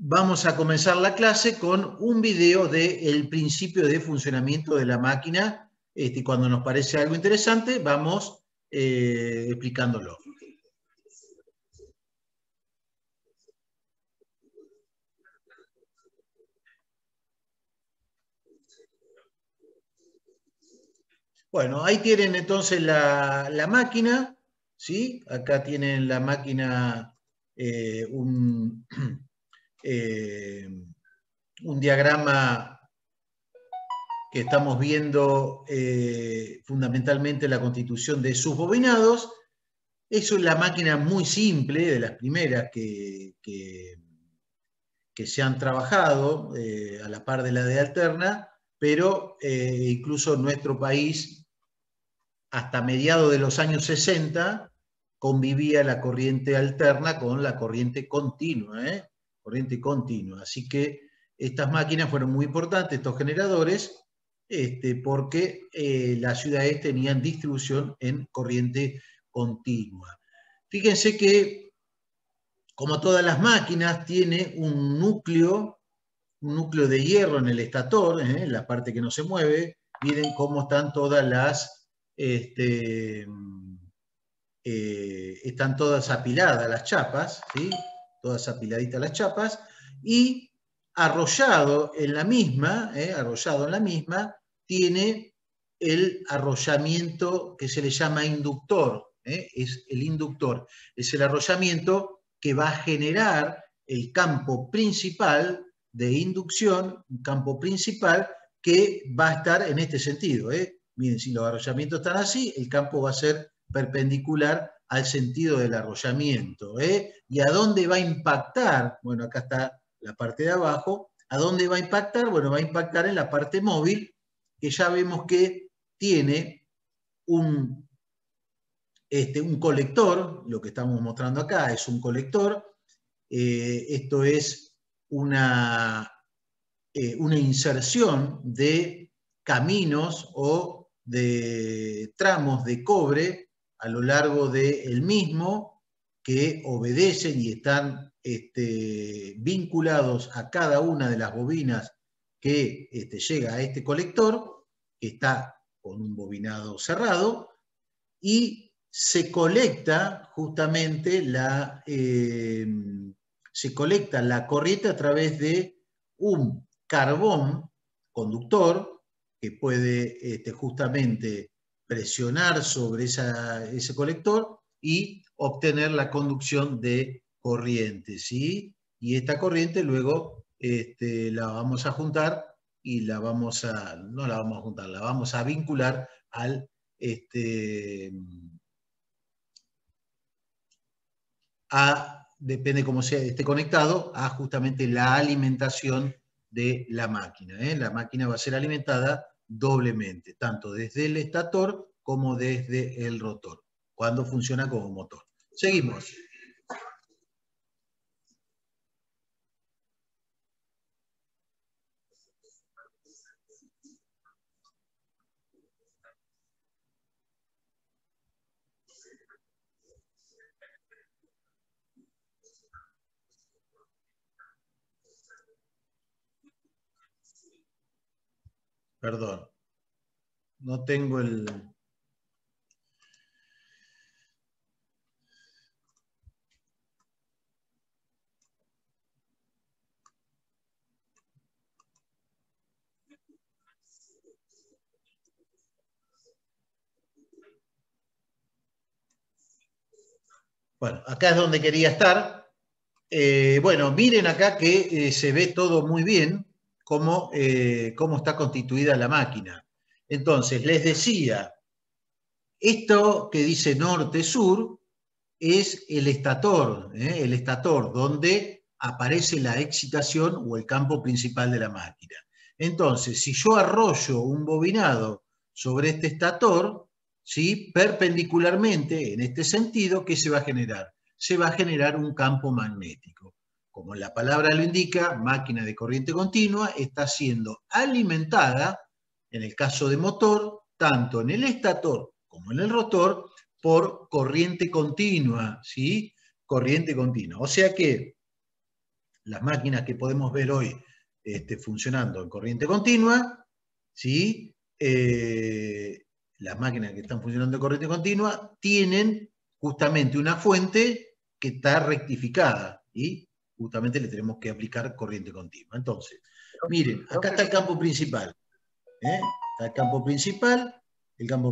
Vamos a comenzar la clase con un video del principio de funcionamiento de la máquina. Cuando nos parece algo interesante, vamos explicándolo. Bueno, ahí tienen entonces la máquina, ¿sí? Acá tienen la máquina, un diagrama que estamos viendo fundamentalmente la constitución de sus bobinados. Eso es la máquina muy simple, de las primeras que se han trabajado a la par de la de Alterna, pero incluso en nuestro país, hasta mediados de los años 60, convivía la corriente alterna con la corriente continua, corriente continua. Así que estas máquinas fueron muy importantes, estos generadores, porque las ciudades tenían distribución en corriente continua. Fíjense que, como todas las máquinas, tiene un núcleo de hierro en el estator, en la parte que no se mueve. Miren cómo están todas las, están todas apiladas las chapas, ¿sí? Todas apiladitas las chapas, y arrollado en la misma, tiene el arrollamiento que se le llama inductor, es el inductor, es el arrollamiento que va a generar el campo principal de inducción, un campo principal que va a estar en este sentido. Miren, si los arrollamientos están así, el campo va a ser perpendicular al sentido del arrollamiento. ¿Y a dónde va a impactar? Bueno, acá está la parte de abajo. ¿A dónde va a impactar? Bueno, va a impactar en la parte móvil, que ya vemos que tiene un colector. Lo que estamos mostrando acá es un colector. Esto es una inserción de caminos o de tramos de cobre a lo largo del mismo, que obedecen y están vinculados a cada una de las bobinas que llega a este colector, que está con un bobinado cerrado, y se colecta justamente se colecta la corriente a través de un carbón conductor que puede justamente presionar sobre ese colector y obtener la conducción de corriente, ¿sí? Y esta corriente luego la vamos a juntar y no la vamos a juntar, la vamos a vincular al depende cómo sea esté conectado, a justamente la alimentación de la máquina. La máquina va a ser alimentada doblemente, tanto desde el estator como desde el rotor, cuando funciona como motor. Seguimos. Perdón, no tengo el... Bueno, acá es donde quería estar. Bueno, miren acá que se ve todo muy bien cómo está constituida la máquina. Entonces, les decía, esto que dice norte-sur es el estator donde aparece la excitación o el campo principal de la máquina. Entonces, si yo arrollo un bobinado sobre este estator, ¿sí? Perpendicularmente, en este sentido, ¿qué se va a generar? Se va a generar un campo magnético. Como la palabra lo indica, máquina de corriente continua está siendo alimentada, en el caso de motor, tanto en el estator como en el rotor, por corriente continua, ¿sí? Corriente continua. O sea que las máquinas que podemos ver hoy funcionando en corriente continua, ¿sí? Las máquinas que están funcionando en corriente continua tienen justamente una fuente que está rectificada y justamente le tenemos que aplicar corriente continua. Entonces, miren, acá está el campo principal. Está el campo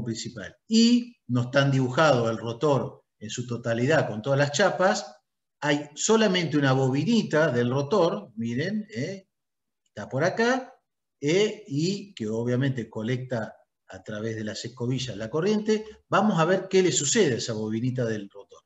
principal. Y no están dibujados el rotor en su totalidad con todas las chapas. Hay solamente una bobinita del rotor, miren, está por acá, y que obviamente colecta a través de las escobillas la corriente. Vamos a ver qué le sucede a esa bobinita del rotor.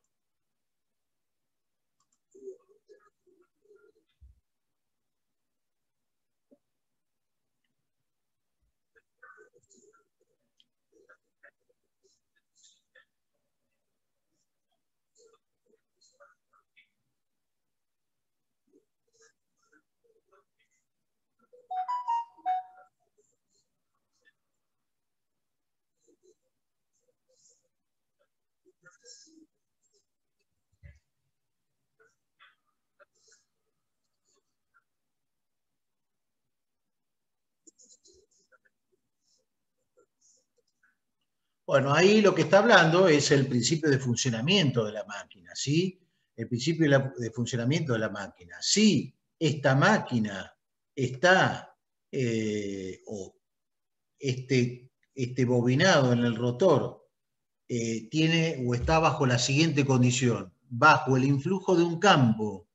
Bueno, ahí lo que está hablando es el principio de funcionamiento de la máquina, ¿sí? El principio de funcionamiento de la máquina. Si esta máquina está, o este bobinado en el rotor tiene o está bajo la siguiente condición: bajo el influjo de un campo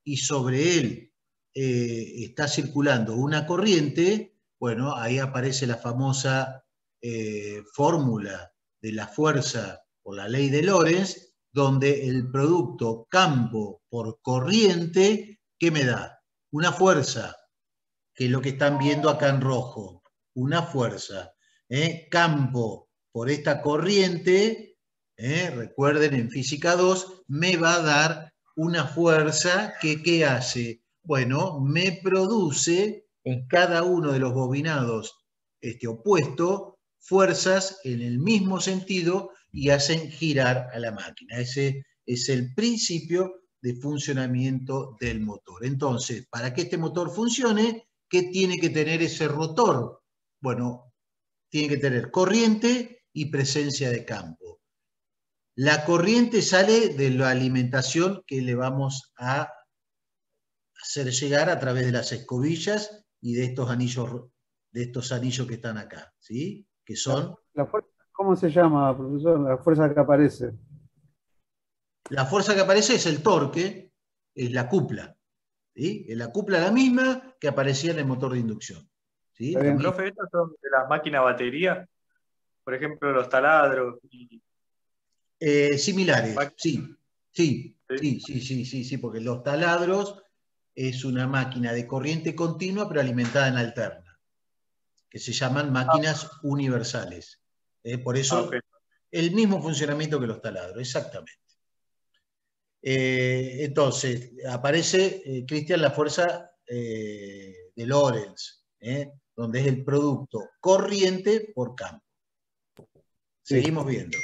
y sobre él está circulando una corriente, bueno, ahí aparece la famosa fórmula de la fuerza por la ley de Lorentz, donde el producto campo por corriente, ¿qué me da? Una fuerza, que es lo que están viendo acá en rojo, una fuerza. Campo por esta corriente, recuerden en física 2, me va a dar una fuerza que, ¿qué hace? Bueno, me produce en cada uno de los bobinados opuesto fuerzas en el mismo sentido y hacen girar a la máquina. Ese es el principio de funcionamiento del motor. Entonces, para que este motor funcione, ¿qué tiene que tener ese rotor? Bueno, tiene que tener corriente y presencia de campo. La corriente sale de la alimentación que le vamos a hacer llegar a través de las escobillas y de estos anillos que están acá, ¿sí? Que son... La fuerza, ¿cómo se llama, profesor? La fuerza que aparece. La fuerza que aparece es el torque, es la cupla, ¿sí? Es la cupla la misma que aparecía en el motor de inducción, ¿sí? ¿Está La bien? misma. Profe, estas son de las máquinas batería, por ejemplo, los taladros y Similares, máquinas. sí, sí, ¿Sí? sí, sí, sí, sí, sí, porque los taladros es una máquina de corriente continua pero alimentada en alterna, que se llaman máquinas universales. Por Ok. eso el mismo funcionamiento que los taladros, exactamente. Entonces, aparece, Cristian, la fuerza de Lorentz, donde es el producto corriente por campo. Sí. Seguimos viendo.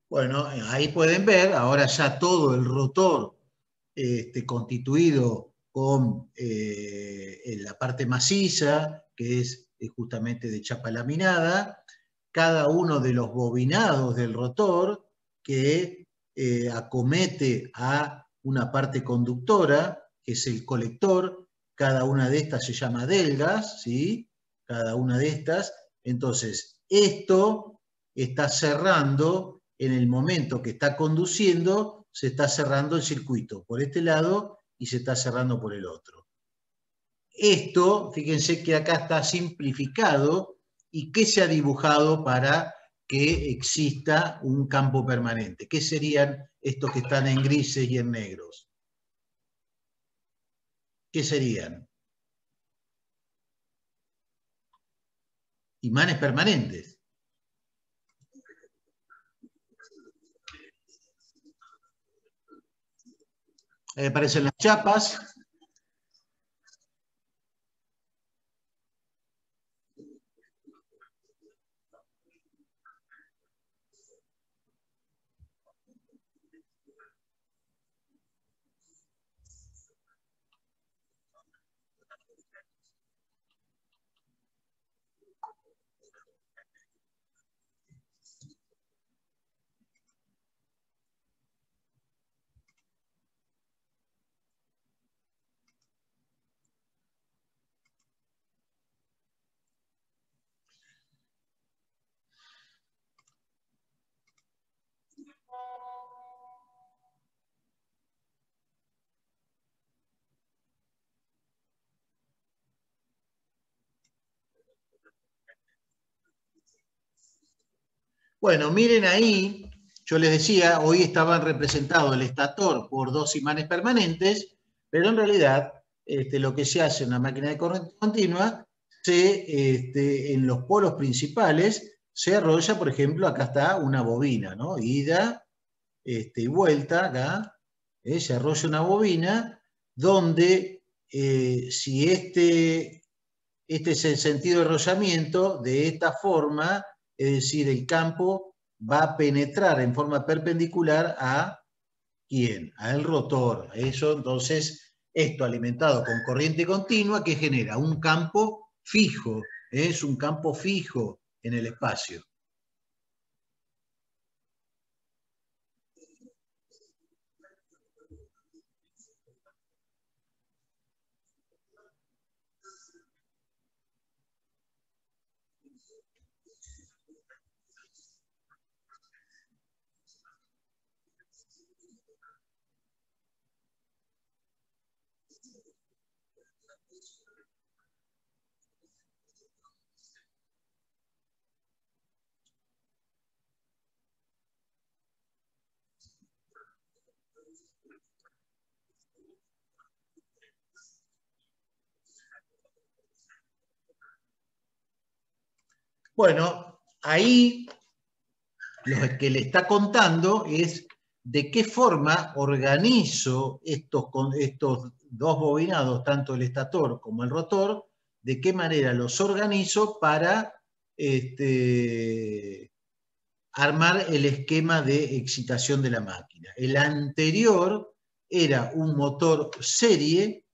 Bueno, ahí pueden ver, ahora ya todo el rotor constituido con la parte maciza, que es justamente de chapa laminada, cada uno de los bobinados del rotor que acomete a una parte conductora, que es el colector. Cada una de estas se llama delgas, ¿sí? Cada una de estas. Entonces, esto está cerrando, en el momento que está conduciendo, se está cerrando el circuito por este lado y se está cerrando por el otro. Esto, fíjense que acá está simplificado y que se ha dibujado para que exista un campo permanente. ¿Qué serían estos que están en grises y en negros? ¿Qué serían? Imanes permanentes. Ahí aparecen las chapas. Bueno, miren ahí, yo les decía, hoy estaban representados el estator por dos imanes permanentes, pero en realidad lo que se hace en una máquina de corriente continua, en los polos principales se arrolla, por ejemplo, acá está una bobina, ¿no? Ida y vuelta, acá, se arrolla una bobina, donde si este es el sentido de arrollamiento, de esta forma, es decir, el campo va a penetrar en forma perpendicular a ¿quién? Al rotor. Eso, entonces, esto alimentado con corriente continua, que genera un campo fijo, es un campo fijo en el espacio. Bueno, ahí lo que le está contando es de qué forma organizo estos dos bobinados, tanto el estator como el rotor, de qué manera los organizo para armar el esquema de excitación de la máquina. El anterior era un motor serie,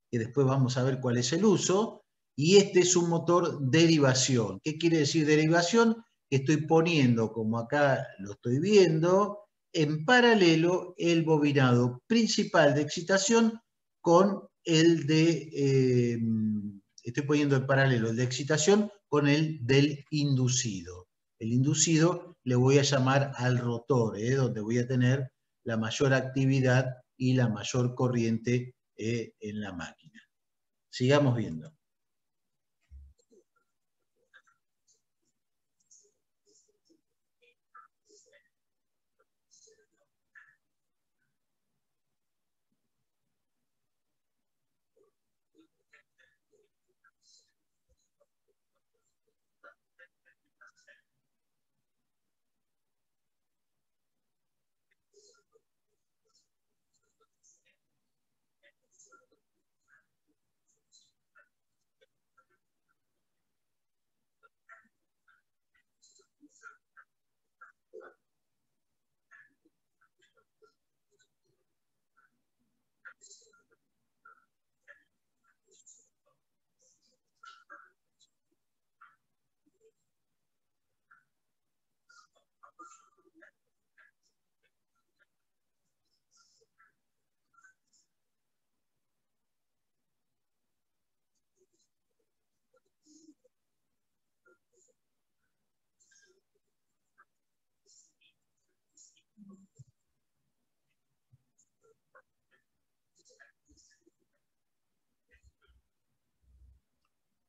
que después vamos a ver cuál es el uso, y este es un motor derivación. ¿Qué quiere decir derivación? Que estoy poniendo, como acá lo estoy viendo, en paralelo el bobinado principal de excitación con el estoy poniendo en paralelo el de excitación con el del inducido. El inducido le voy a llamar al rotor, donde voy a tener la mayor actividad y la mayor corriente en la máquina. Sigamos viendo.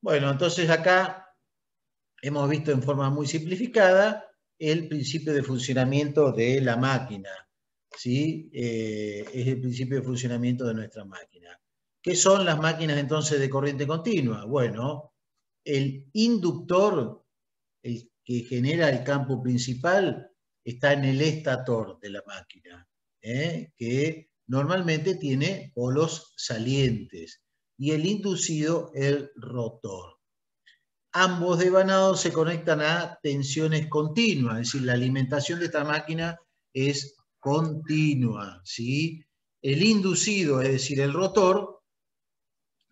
Bueno, entonces acá hemos visto en forma muy simplificada el principio de funcionamiento de la máquina, ¿sí? Es el principio de funcionamiento de nuestra máquina. ¿Qué son las máquinas entonces de corriente continua? Bueno, el inductor, el que genera el campo principal, está en el estator de la máquina, que normalmente tiene polos salientes, y el inducido el rotor. Ambos devanados se conectan a tensiones continuas, es decir, la alimentación de esta máquina es continua, ¿sí? El inducido, es decir, el rotor,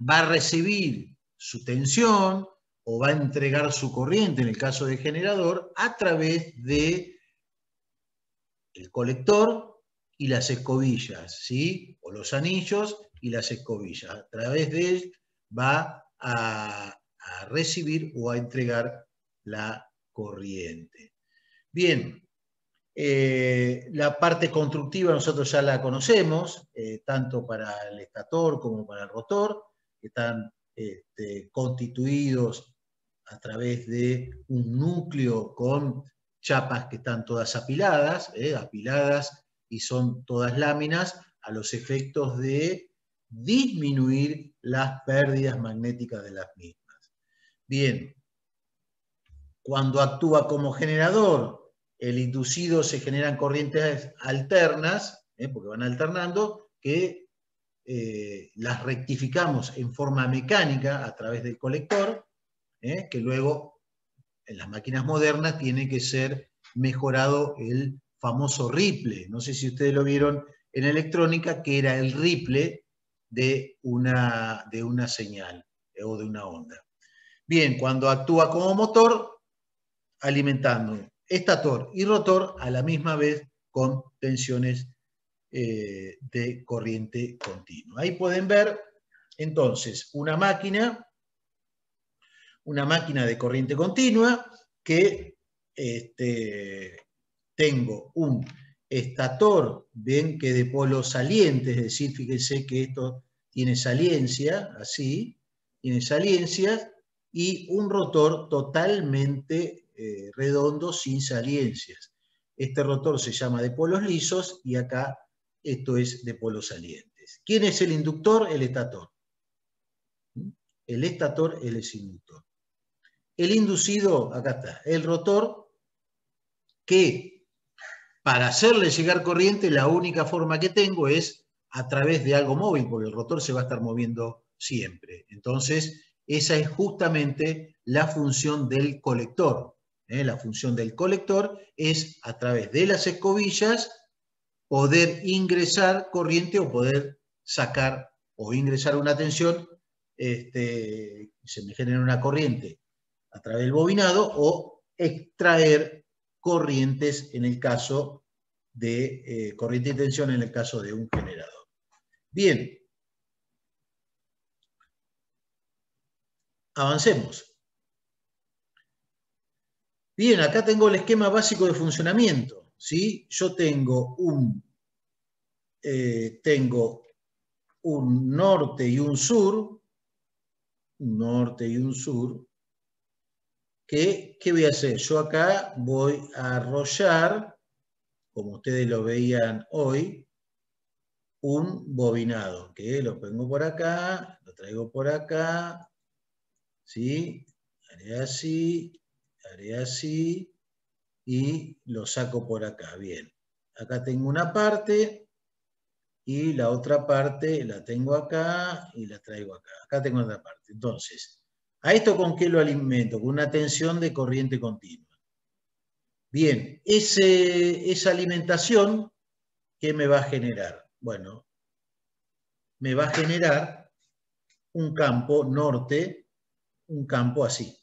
va a recibir su tensión o va a entregar su corriente, en el caso del generador, a través de el colector y las escobillas, ¿sí? O los anillos y las escobillas. A través de él va a recibir o a entregar la corriente. Bien, la parte constructiva nosotros ya la conocemos, tanto para el estator como para el rotor, que están constituidos a través de un núcleo con chapas que están todas apiladas, y son todas láminas a los efectos de disminuir las pérdidas magnéticas de las mismas. Bien, cuando actúa como generador, el inducido se generan corrientes alternas, porque van alternando, que las rectificamos en forma mecánica a través del colector, que luego en las máquinas modernas tiene que ser mejorado el famoso ripple. No sé si ustedes lo vieron en electrónica, que era el ripple de una señal o de una onda. Bien, cuando actúa como motor, alimentando estator y rotor a la misma vez con tensiones de corriente continua. Ahí pueden ver entonces una máquina de corriente continua que tengo un estator, ven que de polos salientes, es decir, fíjense que esto tiene saliencia, así, tiene saliencias, y un rotor totalmente redondo sin saliencias. Este rotor se llama de polos lisos y acá esto es de polos salientes. ¿Quién es el inductor? El estator. El estator es el inductor. El inducido, acá está, el rotor, que para hacerle llegar corriente la única forma que tengo es a través de algo móvil, porque el rotor se va a estar moviendo siempre. Entonces, esa es justamente la función del colector. La función del colector es, a través de las escobillas, poder ingresar corriente o poder sacar o ingresar una tensión, se me genera una corriente a través del bobinado, o extraer corrientes en el caso de corriente y tensión en el caso de un generador. Bien, avancemos. Bien, acá tengo el esquema básico de funcionamiento, ¿sí? Yo tengo un norte y un sur, ¿qué voy a hacer? Yo acá voy a arrollar, como ustedes lo veían hoy, un bobinado, que lo pongo por acá, lo traigo por acá, ¿sí? Haré así, y lo saco por acá, bien. Acá tengo una parte, y la otra parte la tengo acá, y la traigo acá. Acá tengo otra parte. Entonces, ¿a esto con qué lo alimento? Con una tensión de corriente continua. Bien, esa alimentación, ¿qué me va a generar? Bueno, me va a generar un campo norte, un campo así.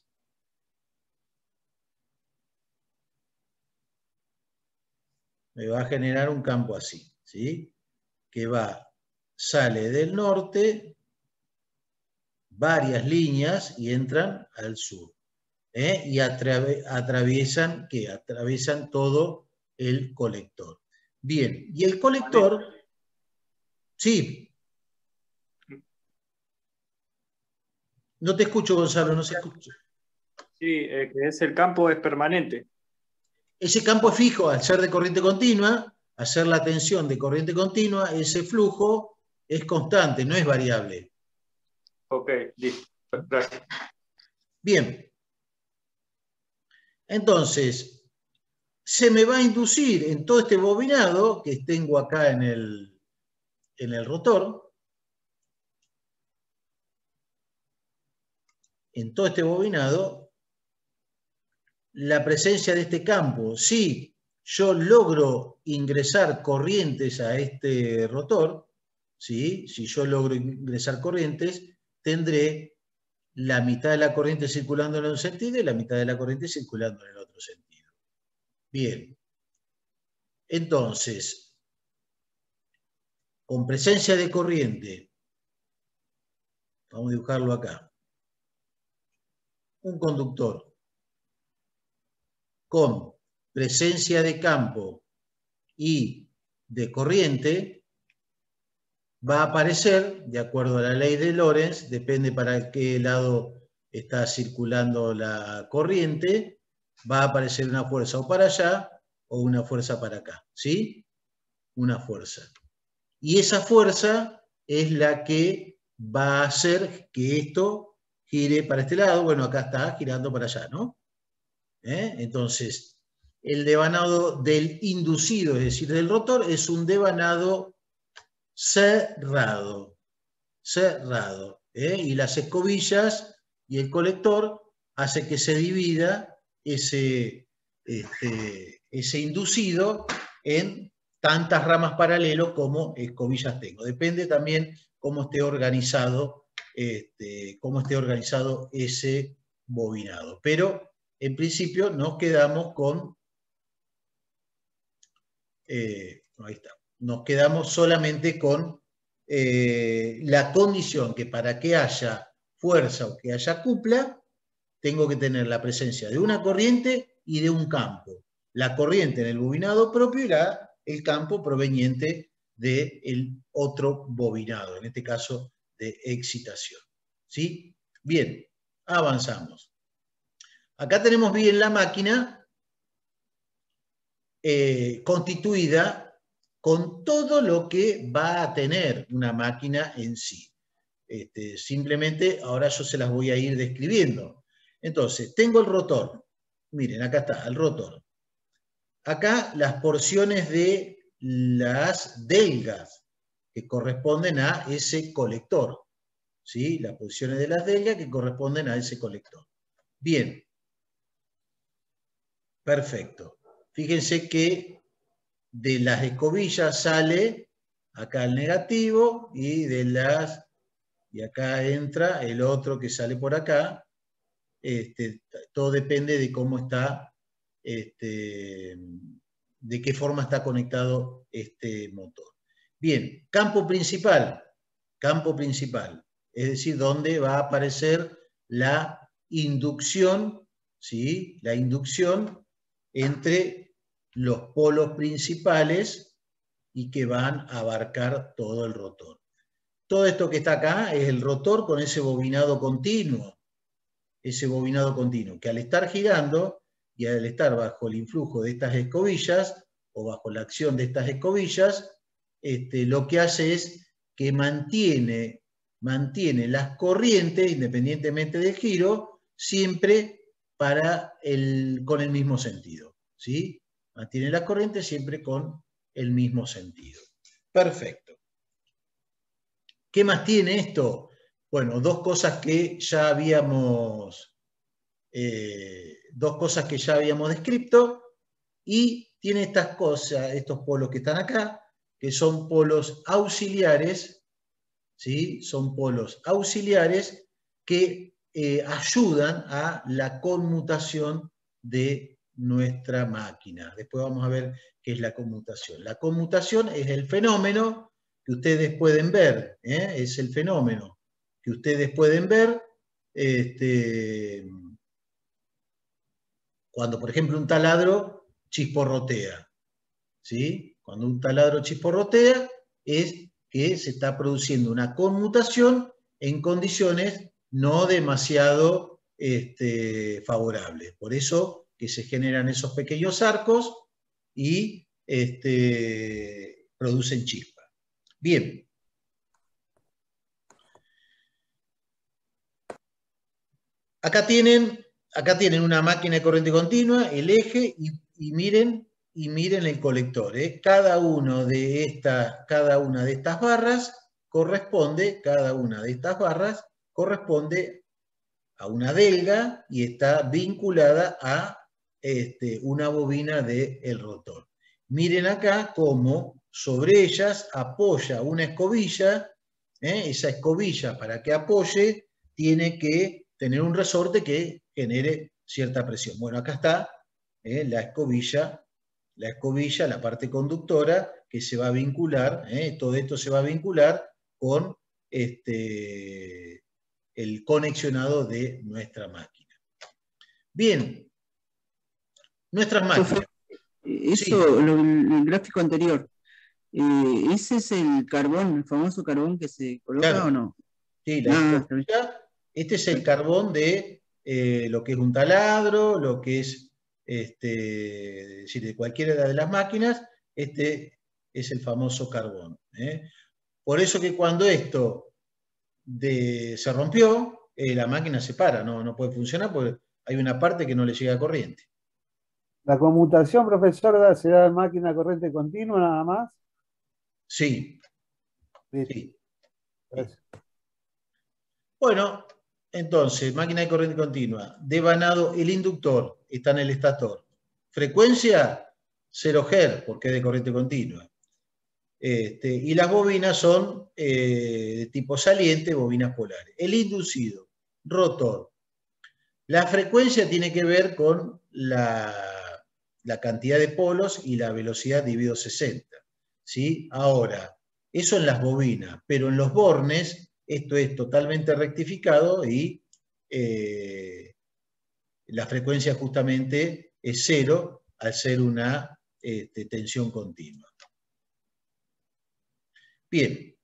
Me va a generar un campo así, ¿sí? Que sale del norte, varias líneas y entran al sur. Y atraviesan todo el colector. Bien, y el colector, sí. No te escucho, Gonzalo, no se escucha. Sí, que es el campo es permanente. Ese campo es fijo, al ser de corriente continua, al ser la tensión de corriente continua, ese flujo es constante, no es variable. Ok, listo. Gracias. Bien, entonces, se me va a inducir en todo este bobinado que tengo acá en el rotor, en todo este bobinado, la presencia de este campo. Si yo logro ingresar corrientes a este rotor, ¿sí? Si yo logro ingresar corrientes, tendré la mitad de la corriente circulando en un sentido y la mitad de la corriente circulando en el otro sentido. Bien. Entonces, con presencia de corriente, vamos a dibujarlo acá, un conductor con presencia de campo y de corriente, va a aparecer, de acuerdo a la ley de Lorentz, depende para qué lado está circulando la corriente, va a aparecer una fuerza o para allá o una fuerza para acá, ¿sí? Una fuerza. Y esa fuerza es la que va a hacer que esto gire para este lado. Bueno, acá está girando para allá, ¿no? Entonces, el devanado del inducido, es decir, del rotor, es un devanado cerrado. Cerrado. Y las escobillas y el colector hace que se divida ese inducido en tantas ramas paralelos como escobillas tengo. Depende también cómo esté organizado ese bobinado. Pero en principio nos quedamos con ahí está. Nos quedamos solamente con la condición que para que haya fuerza o que haya cupla, tengo que tener la presencia de una corriente y de un campo. La corriente en el bobinado propio y el campo proveniente del otro bobinado, en este caso de excitación. ¿Sí? Bien, avanzamos. Acá tenemos bien la máquina constituida con todo lo que va a tener una máquina en sí. Simplemente ahora yo se las voy a ir describiendo. Entonces, tengo el rotor. Miren, acá está, el rotor. Acá las porciones de las delgas que corresponden a ese colector. ¿Sí? Las posiciones de las delgas que corresponden a ese colector. Bien. Perfecto. Fíjense que de las escobillas sale acá el negativo y acá entra el otro que sale por acá. Todo depende de cómo está, de qué forma está conectado este motor. Bien, campo principal, es decir, donde va a aparecer la inducción, ¿sí? La inducción entre los polos principales y que van a abarcar todo el rotor. Todo esto que está acá es el rotor con ese bobinado continuo, que al estar girando y al estar bajo el influjo de estas escobillas o bajo la acción de estas escobillas, lo que hace es que mantiene las corrientes, independientemente del giro, siempre con el mismo sentido. ¿Sí? Mantiene las corrientes siempre con el mismo sentido. Perfecto. ¿Qué más tiene esto? Bueno, dos cosas que ya habíamos descrito, y tiene estas cosas, estos polos que están acá, que son polos auxiliares, ¿sí? Son polos auxiliares que ayudan a la conmutación de nuestra máquina. Después vamos a ver qué es la conmutación. La conmutación es el fenómeno que ustedes pueden ver, es el fenómeno que ustedes pueden ver cuando, por ejemplo, un taladro chisporrotea. ¿Sí? Cuando un taladro chisporrotea es que se está produciendo una conmutación en condiciones no demasiado favorables. Por eso que se generan esos pequeños arcos y producen chispa. Bien. Acá tienen una máquina de corriente continua, el eje, y miren el colector. Cada una de estas barras corresponde a una delga y está vinculada a una bobina del rotor. Miren acá cómo sobre ellas apoya una escobilla. Esa escobilla, para que apoye, tiene que tener un resorte que genere cierta presión. Bueno, acá está la escobilla, la parte conductora, que se va a vincular, todo esto se va a vincular con el conexionado de nuestra máquina. Bien, nuestras máquinas. Eso, sí. El gráfico anterior, ¿ese es el carbón, el famoso carbón que se coloca, claro, o no? Sí, este es el carbón de lo que es un taladro, lo que es decir, de cualquiera de las máquinas. Este es el famoso carbón. Por eso que cuando esto se rompió, la máquina se para, no puede funcionar porque hay una parte que no le llega corriente. ¿La conmutación, profesor, se da en máquina de corriente continua nada más? Sí. Sí. Bueno, entonces, máquina de corriente continua, devanado, el inductor está en el estator. Frecuencia, 0 Hz, porque es de corriente continua. Y las bobinas son de tipo saliente, bobinas polares. El inducido, rotor. La frecuencia tiene que ver con la cantidad de polos y la velocidad dividido 60. ¿Sí? Ahora, eso en las bobinas, pero en los bornes esto es totalmente rectificado y la frecuencia justamente es 0 al ser una tensión continua. Bien,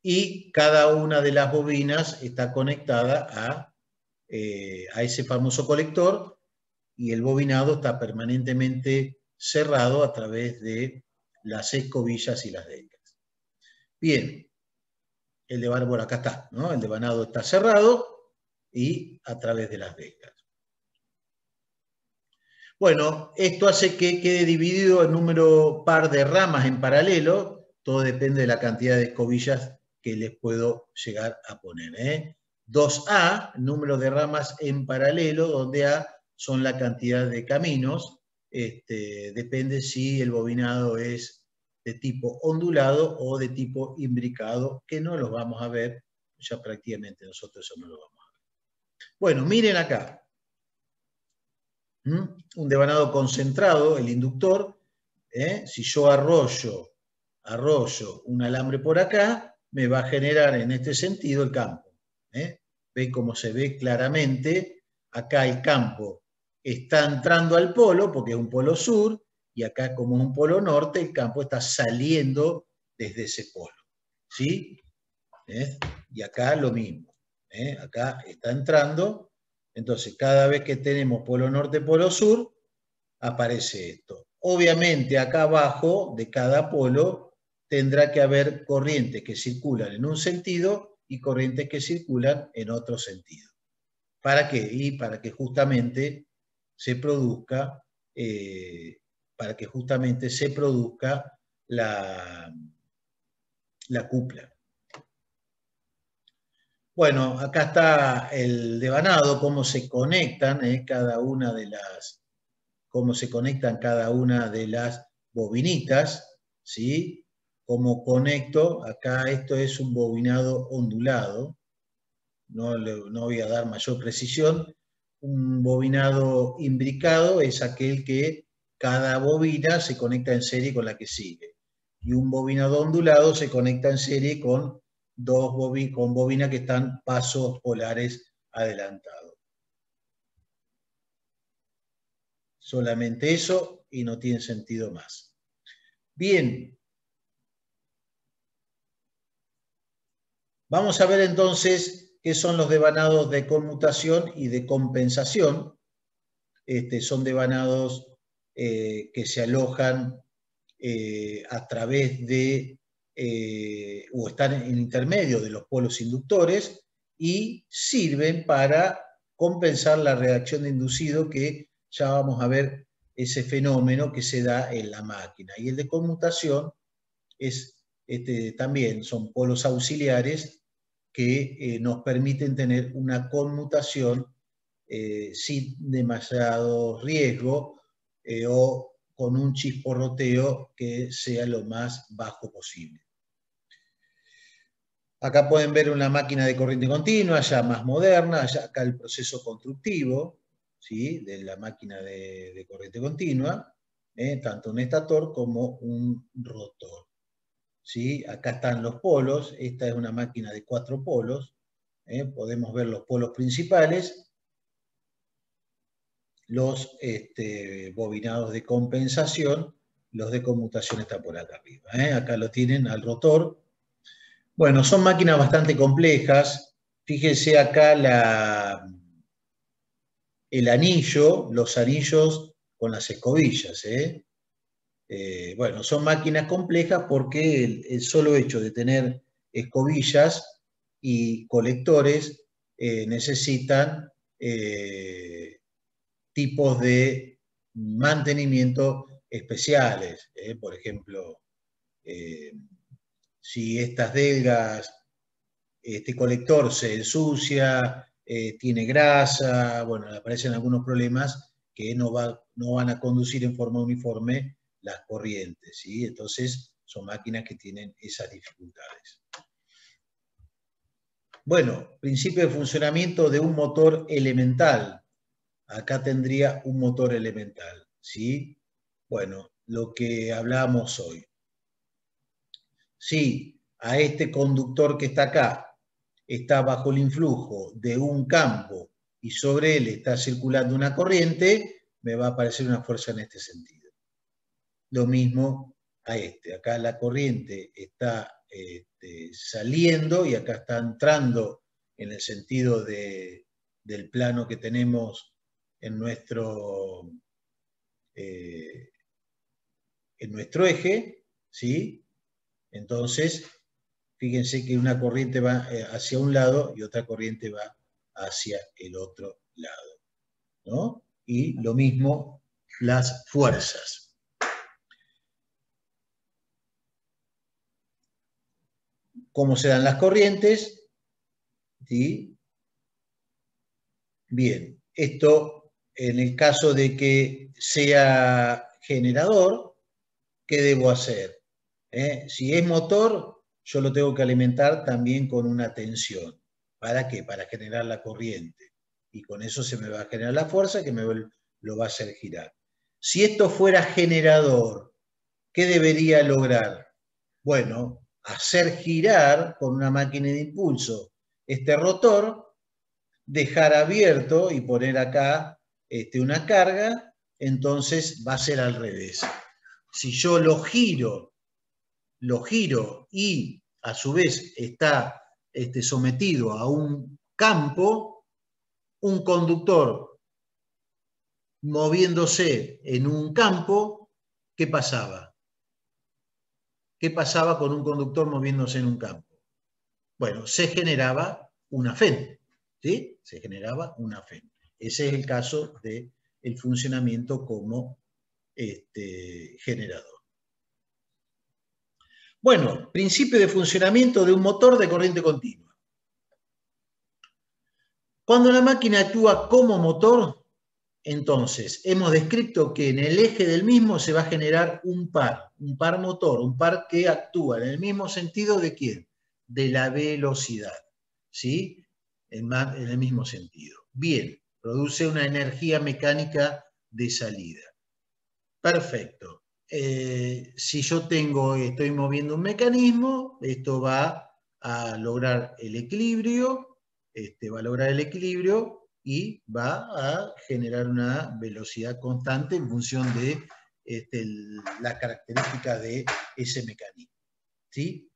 y cada una de las bobinas está conectada a ese famoso colector, y el bobinado está permanentemente cerrado a través de las escobillas y las delgas. Bien, el devanado, bueno, acá está, ¿no? El devanado está cerrado y a través de las delgas. Bueno, esto hace que quede dividido el número par de ramas en paralelo. Todo depende de la cantidad de escobillas que les puedo llegar a poner. 2A, número de ramas en paralelo, donde A son la cantidad de caminos. Depende si el bobinado es de tipo ondulado o de tipo imbricado, que no los vamos a ver, ya prácticamente nosotros eso no lo vamos a ver. Bueno, miren acá. Un devanado concentrado, el inductor. Si yo arrollo un alambre por acá, me va a generar en este sentido el campo. ¿Ven cómo se ve claramente? Acá el campo está entrando al polo, porque es un polo sur, y acá como es un polo norte, el campo está saliendo desde ese polo. ¿Sí? Y acá lo mismo. Acá está entrando. Entonces, cada vez que tenemos polo norte, polo sur, aparece esto. Obviamente, acá abajo de cada polo tendrá que haber corrientes que circulan en un sentido y corrientes que circulan en otro sentido. ¿Para qué? Y para que justamente se produzca, la cupla. Bueno, acá está el devanado, cómo se conectan cómo se conectan cada una de las bobinitas, ¿sí? Cómo conecto, acá esto es un bobinado ondulado, no voy a dar mayor precisión. Un bobinado imbricado es aquel que cada bobina se conecta en serie con la que sigue. Y un bobinado ondulado se conecta en serie con bobinas que están pasos polares adelantados. Solamente eso y no tiene sentido más. Bien. Vamos a ver entonces que son los devanados de conmutación y de compensación. Son devanados que se alojan a través de, o están en intermedio de los polos inductores y sirven para compensar la reacción de inducido, que ya vamos a ver ese fenómeno que se da en la máquina. Y el de conmutación es, también son polos auxiliares que nos permiten tener una conmutación sin demasiado riesgo o con un chisporroteo que sea lo más bajo posible. Acá pueden ver una máquina de corriente continua, ya más moderna, ya acá el proceso constructivo, ¿sí?, de la máquina de corriente continua, tanto un estator como un rotor. ¿Sí? Acá están los polos, esta es una máquina de 4 polos, podemos ver los polos principales, los bobinados de compensación, los de conmutación están por acá arriba. Acá lo tienen al rotor. Bueno, son máquinas bastante complejas. Fíjense acá el anillo, los anillos con las escobillas. Bueno, son máquinas complejas porque el solo hecho de tener escobillas y colectores necesitan tipos de mantenimiento especiales. Por ejemplo, si estas delgas, este colector se ensucia, tiene grasa, bueno, aparecen algunos problemas que no van a conducir en forma uniforme las corrientes, ¿sí? Entonces son máquinas que tienen esas dificultades. Bueno, principio de funcionamiento de un motor elemental. Acá tendría un motor elemental, ¿sí? Bueno, lo que hablamos hoy. Si a este conductor que está acá está bajo el influjo de un campo y sobre él está circulando una corriente, me va a aparecer una fuerza en este sentido. Lo mismo a este. Acá la corriente está saliendo y acá está entrando en el sentido del plano que tenemos en nuestro eje, ¿sí? Entonces, fíjense que una corriente va hacia un lado y otra corriente va hacia el otro lado, ¿no? Y lo mismo las fuerzas. ¿Cómo se dan las corrientes? ¿Sí? Bien, esto en el caso de que sea generador, ¿qué debo hacer? Si es motor, yo lo tengo que alimentar también con una tensión. ¿Para qué? Para generar la corriente. Y con eso se me va a generar la fuerza que me lo va a hacer girar. Si esto fuera generador, ¿qué debería lograr? Bueno, hacer girar con una máquina de impulso este rotor, dejar abierto y poner acá una carga, entonces va a ser al revés. Si yo lo giro y a su vez está sometido a un campo, un conductor moviéndose en un campo, ¿qué pasaba? ¿Qué pasaba con un conductor moviéndose en un campo? Bueno, se generaba una FEN, ¿sí? Se generaba una FEN. Ese es el caso del funcionamiento como generador. Bueno, principio de funcionamiento de un motor de corriente continua. Cuando la máquina actúa como motor, entonces hemos descrito que en el eje del mismo se va a generar un par motor, un par que actúa en el mismo sentido de ¿quién? De la velocidad, ¿sí? En el mismo sentido. Bien, produce una energía mecánica de salida. Perfecto. Si yo estoy moviendo un mecanismo, esto va a lograr el equilibrio, y va a generar una velocidad constante en función de la característica de ese mecanismo. ¿Sí?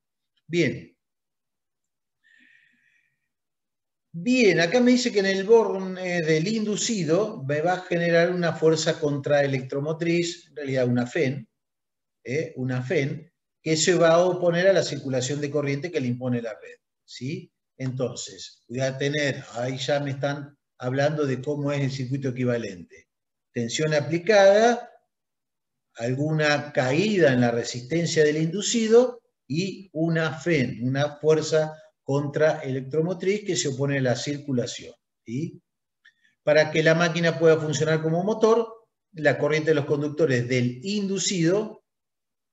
Bien. Bien, acá me dice que en el Born del inducido me va a generar una fuerza contraelectromotriz, en realidad una FEN, que se va a oponer a la circulación de corriente que le impone la red, ¿sí? Entonces, voy a tener, ahí ya me están hablando de cómo es el circuito equivalente. Tensión aplicada, alguna caída en la resistencia del inducido y una FEN, una fuerza contraelectromotriz que se opone a la circulación, ¿sí? Para que la máquina pueda funcionar como motor, la corriente de los conductores del inducido,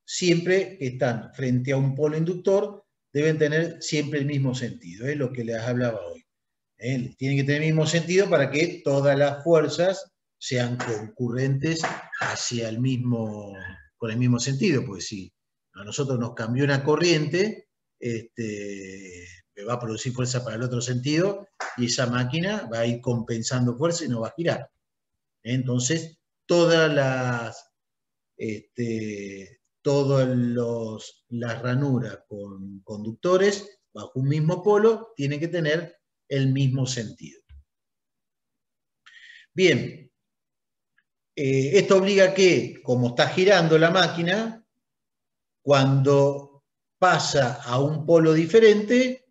siempre que están frente a un polo inductor, deben tener siempre el mismo sentido, es lo que les hablaba hoy. Tienen que tener el mismo sentido para que todas las fuerzas sean concurrentes hacia el mismo, con el mismo sentido, porque si a nosotros nos cambió una corriente, va a producir fuerza para el otro sentido y esa máquina va a ir compensando fuerza y no va a girar. Entonces, todas las ranuras con conductores bajo un mismo polo tienen que tener el mismo sentido. Bien, esto obliga a que, como está girando la máquina, cuando pasa a un polo diferente,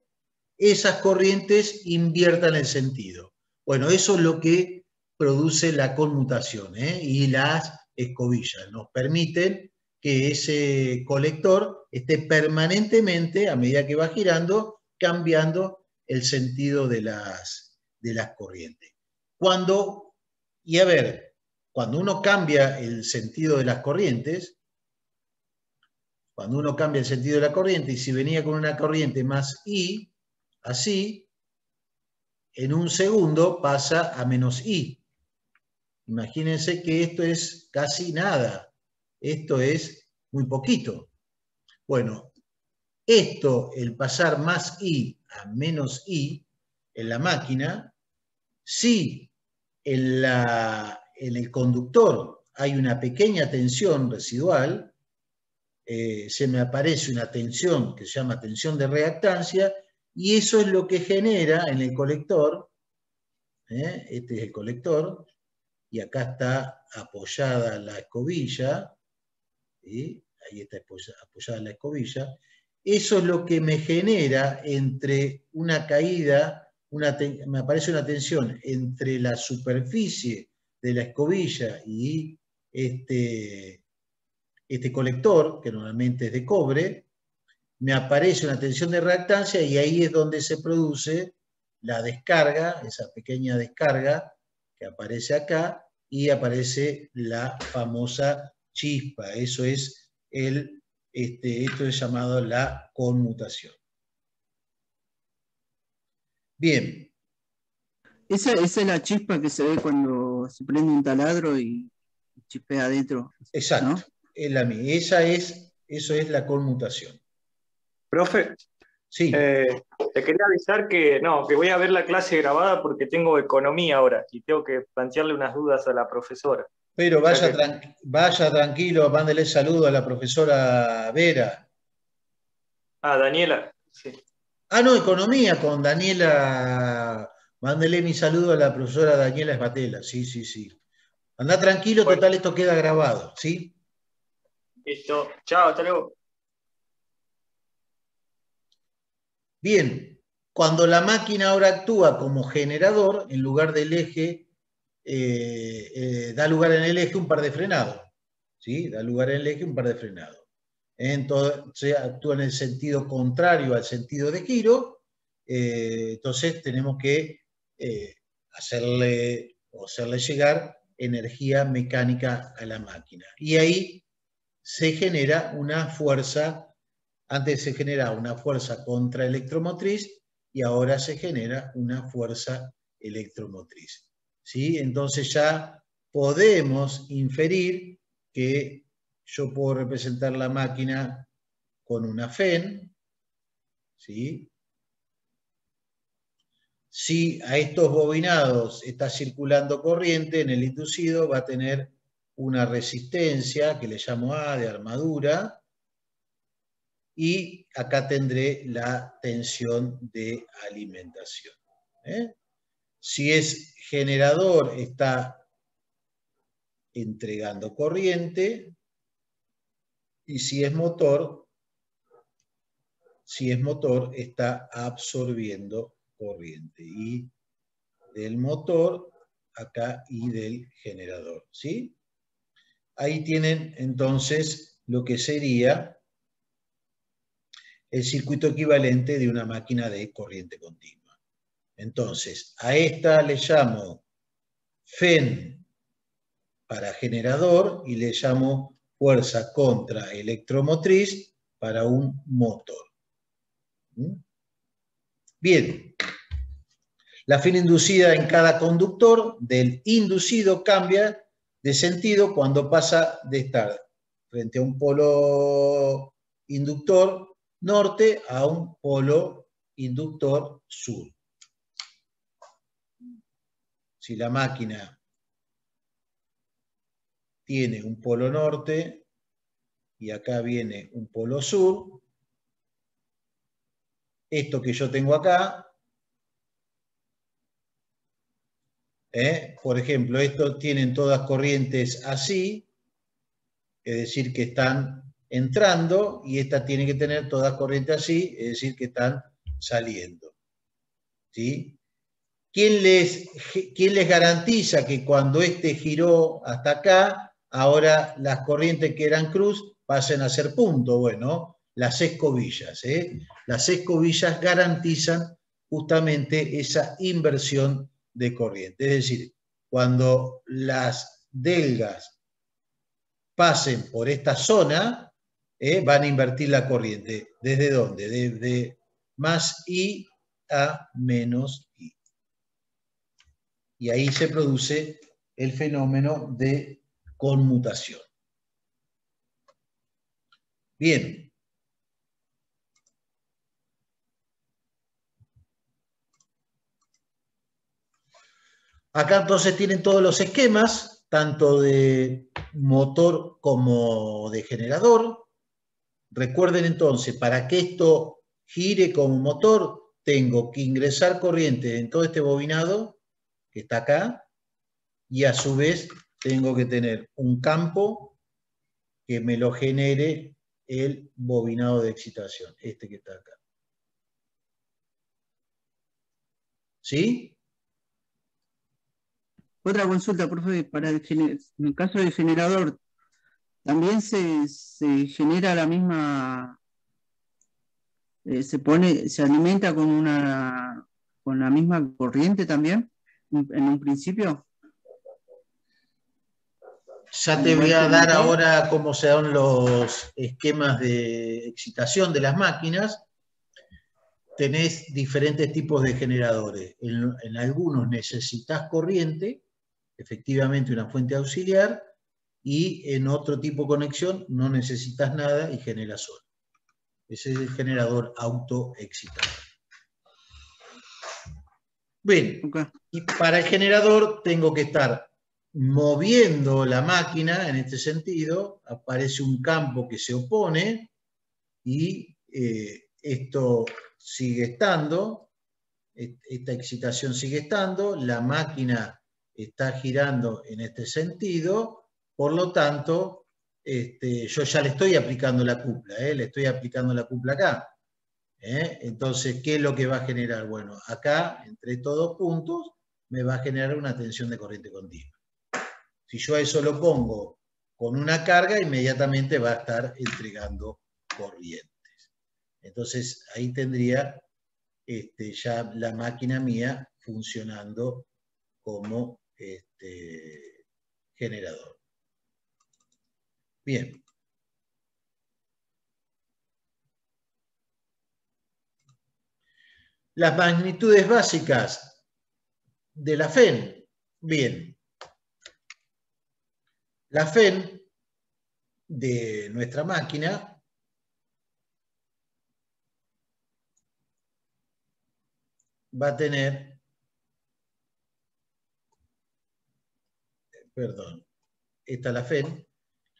esas corrientes inviertan el sentido. Bueno, eso es lo que produce la conmutación, y las escobillas. Nos permiten que ese colector esté permanentemente, a medida que va girando, cambiando el sentido de las corrientes. Cuando uno cambia el sentido de las corrientes, y si venía con una corriente más I, así, en un segundo pasa a menos I. Imagínense que esto es casi nada. Esto es muy poquito. Bueno, esto, el pasar más I a menos I en la máquina, si en el conductor hay una pequeña tensión residual, se me aparece una tensión que se llama tensión de reactancia, y eso es lo que genera en el colector, este es el colector, y acá está apoyada la escobilla, ¿sí? Ahí está apoyada la escobilla. Eso es lo que me genera entre una caída, me aparece una tensión entre la superficie de la escobilla y este colector, que normalmente es de cobre, me aparece una tensión de reactancia y ahí es donde se produce la descarga, esa pequeña descarga que aparece acá, y aparece la famosa chispa. Eso es esto es llamado la conmutación. Bien. Esa es la chispa que se ve cuando se prende un taladro y chispea adentro. Exacto, ¿no? Es la mía. Eso es la conmutación. Profe, sí. Te quería avisar que voy a ver la clase grabada porque tengo economía ahora y tengo que plantearle unas dudas a la profesora. Pero vaya tranquilo, mándele saludo a la profesora Vera. Daniela, sí. No, economía con Daniela. Mándele mi saludo a la profesora Daniela Esbatela. Sí. Anda tranquilo, bueno. Total, esto queda grabado, ¿sí? Listo. Chao, hasta luego. Bien, cuando la máquina ahora actúa como generador, en lugar del eje, da lugar en el eje un par de frenado, ¿sí? Da lugar en el eje un par de frenado. Entonces actúa en el sentido contrario al sentido de giro, entonces tenemos que hacerle llegar energía mecánica a la máquina. Y ahí se genera una fuerza. Antes se generaba una fuerza contraelectromotriz y ahora se genera una fuerza electromotriz, ¿sí? Entonces ya podemos inferir que yo puedo representar la máquina con una FEN, ¿sí? Si a estos bobinados está circulando corriente, en el inducido va a tener una resistencia que le llamo A de armadura, y acá tendré la tensión de alimentación. Si es generador, está entregando corriente. Y si es motor, está absorbiendo corriente. Y del motor acá y del generador, ¿sí? Ahí tienen entonces lo que sería el circuito equivalente de una máquina de corriente continua. Entonces, a esta le llamo FEN para generador y le llamo fuerza contra electromotriz para un motor. Bien. La FEN inducida en cada conductor del inducido cambia de sentido cuando pasa de estar frente a un polo inductor norte a un polo inductor sur. Si la máquina tiene un polo norte y acá viene un polo sur, esto que yo tengo acá, por ejemplo, estos tienen todas corrientes así, es decir, que están entrando, y esta tiene que tener todas corrientes así, es decir, que están saliendo. ¿Sí? ¿Quién les garantiza que cuando este giró hasta acá, ahora las corrientes que eran cruz pasen a ser punto? Bueno, las escobillas. Las escobillas garantizan justamente esa inversión de corriente. Es decir, cuando las delgas pasen por esta zona, van a invertir la corriente. ¿Desde dónde? Desde más I a menos I. Y ahí se produce el fenómeno de conmutación. Bien. Acá entonces tienen todos los esquemas, tanto de motor como de generador. Recuerden entonces, para que esto gire como motor, tengo que ingresar corriente en todo este bobinado que está acá, y a su vez tengo que tener un campo que me lo genere el bobinado de excitación, este que está acá. ¿Sí? Otra consulta, profe, en el caso del generador, ¿también se genera la misma, se alimenta con la misma corriente también, en un principio? Ya te voy a dar ahora cómo se dan los esquemas de excitación de las máquinas. Tenés diferentes tipos de generadores. En algunos necesitas corriente, efectivamente una fuente auxiliar, y en otro tipo de conexión no necesitas nada y genera solo. Ese es el generador autoexcitado. Bien, y para el generador tengo que estar moviendo la máquina en este sentido, aparece un campo que se opone y esto sigue estando, esta excitación sigue estando, la máquina está girando en este sentido, por lo tanto, yo ya le estoy aplicando la cupla, le estoy aplicando la cupla acá. Entonces, ¿qué es lo que va a generar? Bueno, acá, entre estos dos puntos, me va a generar una tensión de corriente continua. Si yo a eso lo pongo con una carga, inmediatamente va a estar entregando corrientes. Entonces, ahí tendría ya la máquina mía funcionando como generador. Bien. Las magnitudes básicas de la FEN. Bien. La FEN de nuestra máquina va a tener, perdón, esta es la FEN.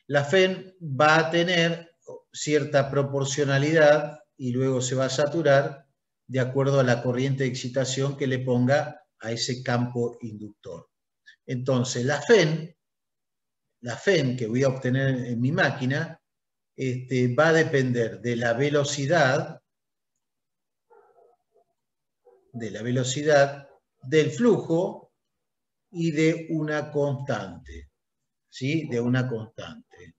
La FEN va a tener cierta proporcionalidad y luego se va a saturar de acuerdo a la corriente de excitación que le ponga a ese campo inductor. Entonces, la FEN que voy a obtener en mi máquina va a depender de la velocidad del flujo y de una constante, ¿sí? De una constante.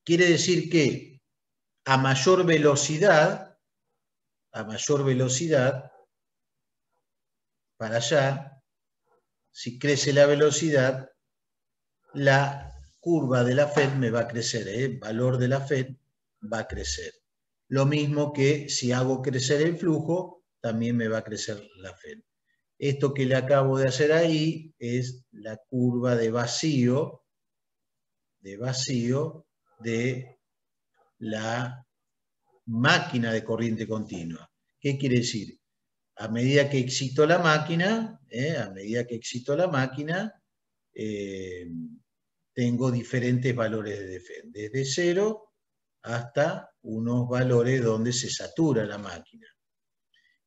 Quiere decir que a mayor velocidad, para allá, si crece la velocidad, la curva de la FED me va a crecer, el valor de la FED va a crecer. Lo mismo que si hago crecer el flujo, también me va a crecer la FED. Esto que le acabo de hacer ahí es la curva de vacío de la máquina de corriente continua. ¿Qué quiere decir? A medida que excito la máquina, tengo diferentes valores de FED, desde 0 hasta unos valores donde se satura la máquina.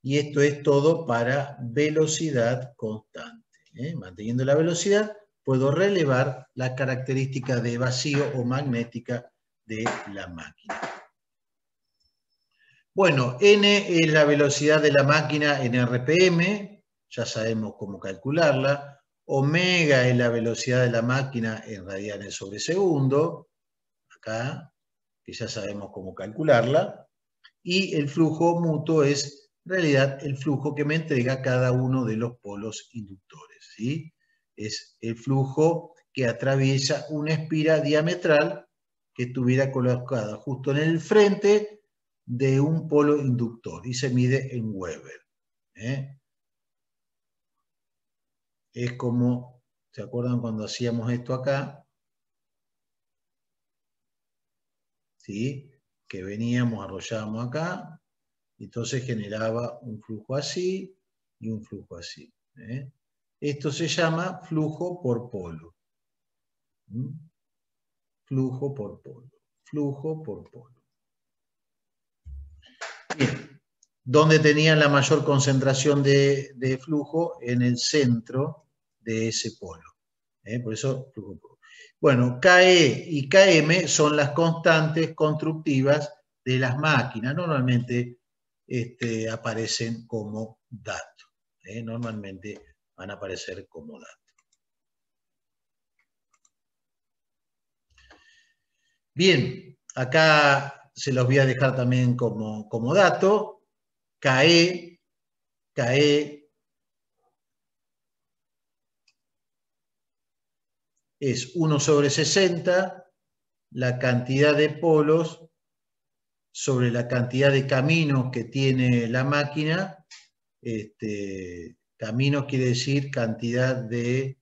Y esto es todo para velocidad constante. Manteniendo la velocidad, puedo relevar la característica de vacío o magnética de la máquina. Bueno, N es la velocidad de la máquina en RPM, ya sabemos cómo calcularla. Omega es la velocidad de la máquina en radianes sobre segundo, acá, que ya sabemos cómo calcularla. Y el flujo mutuo es, en realidad, el flujo que me entrega cada uno de los polos inductores, ¿sí? Es el flujo que atraviesa una espira diametral que estuviera colocada justo en el frente de un polo inductor y se mide en Weber. Es como, ¿se acuerdan cuando hacíamos esto acá? ¿Sí? Que veníamos, arrollábamos acá, y entonces generaba un flujo así y un flujo así. Esto se llama flujo por polo. Flujo por polo. Flujo por polo. Bien. ¿Dónde tenían la mayor concentración de flujo? En el centro de ese polo. Por eso, flujo por polo. Bueno, KE y KM son las constantes constructivas de las máquinas. Normalmente aparecen como dato. Normalmente van a aparecer como dato. Bien, acá se los voy a dejar también como dato. KE es 1 sobre 60, la cantidad de polos sobre la cantidad de caminos que tiene la máquina. Caminos quiere decir cantidad de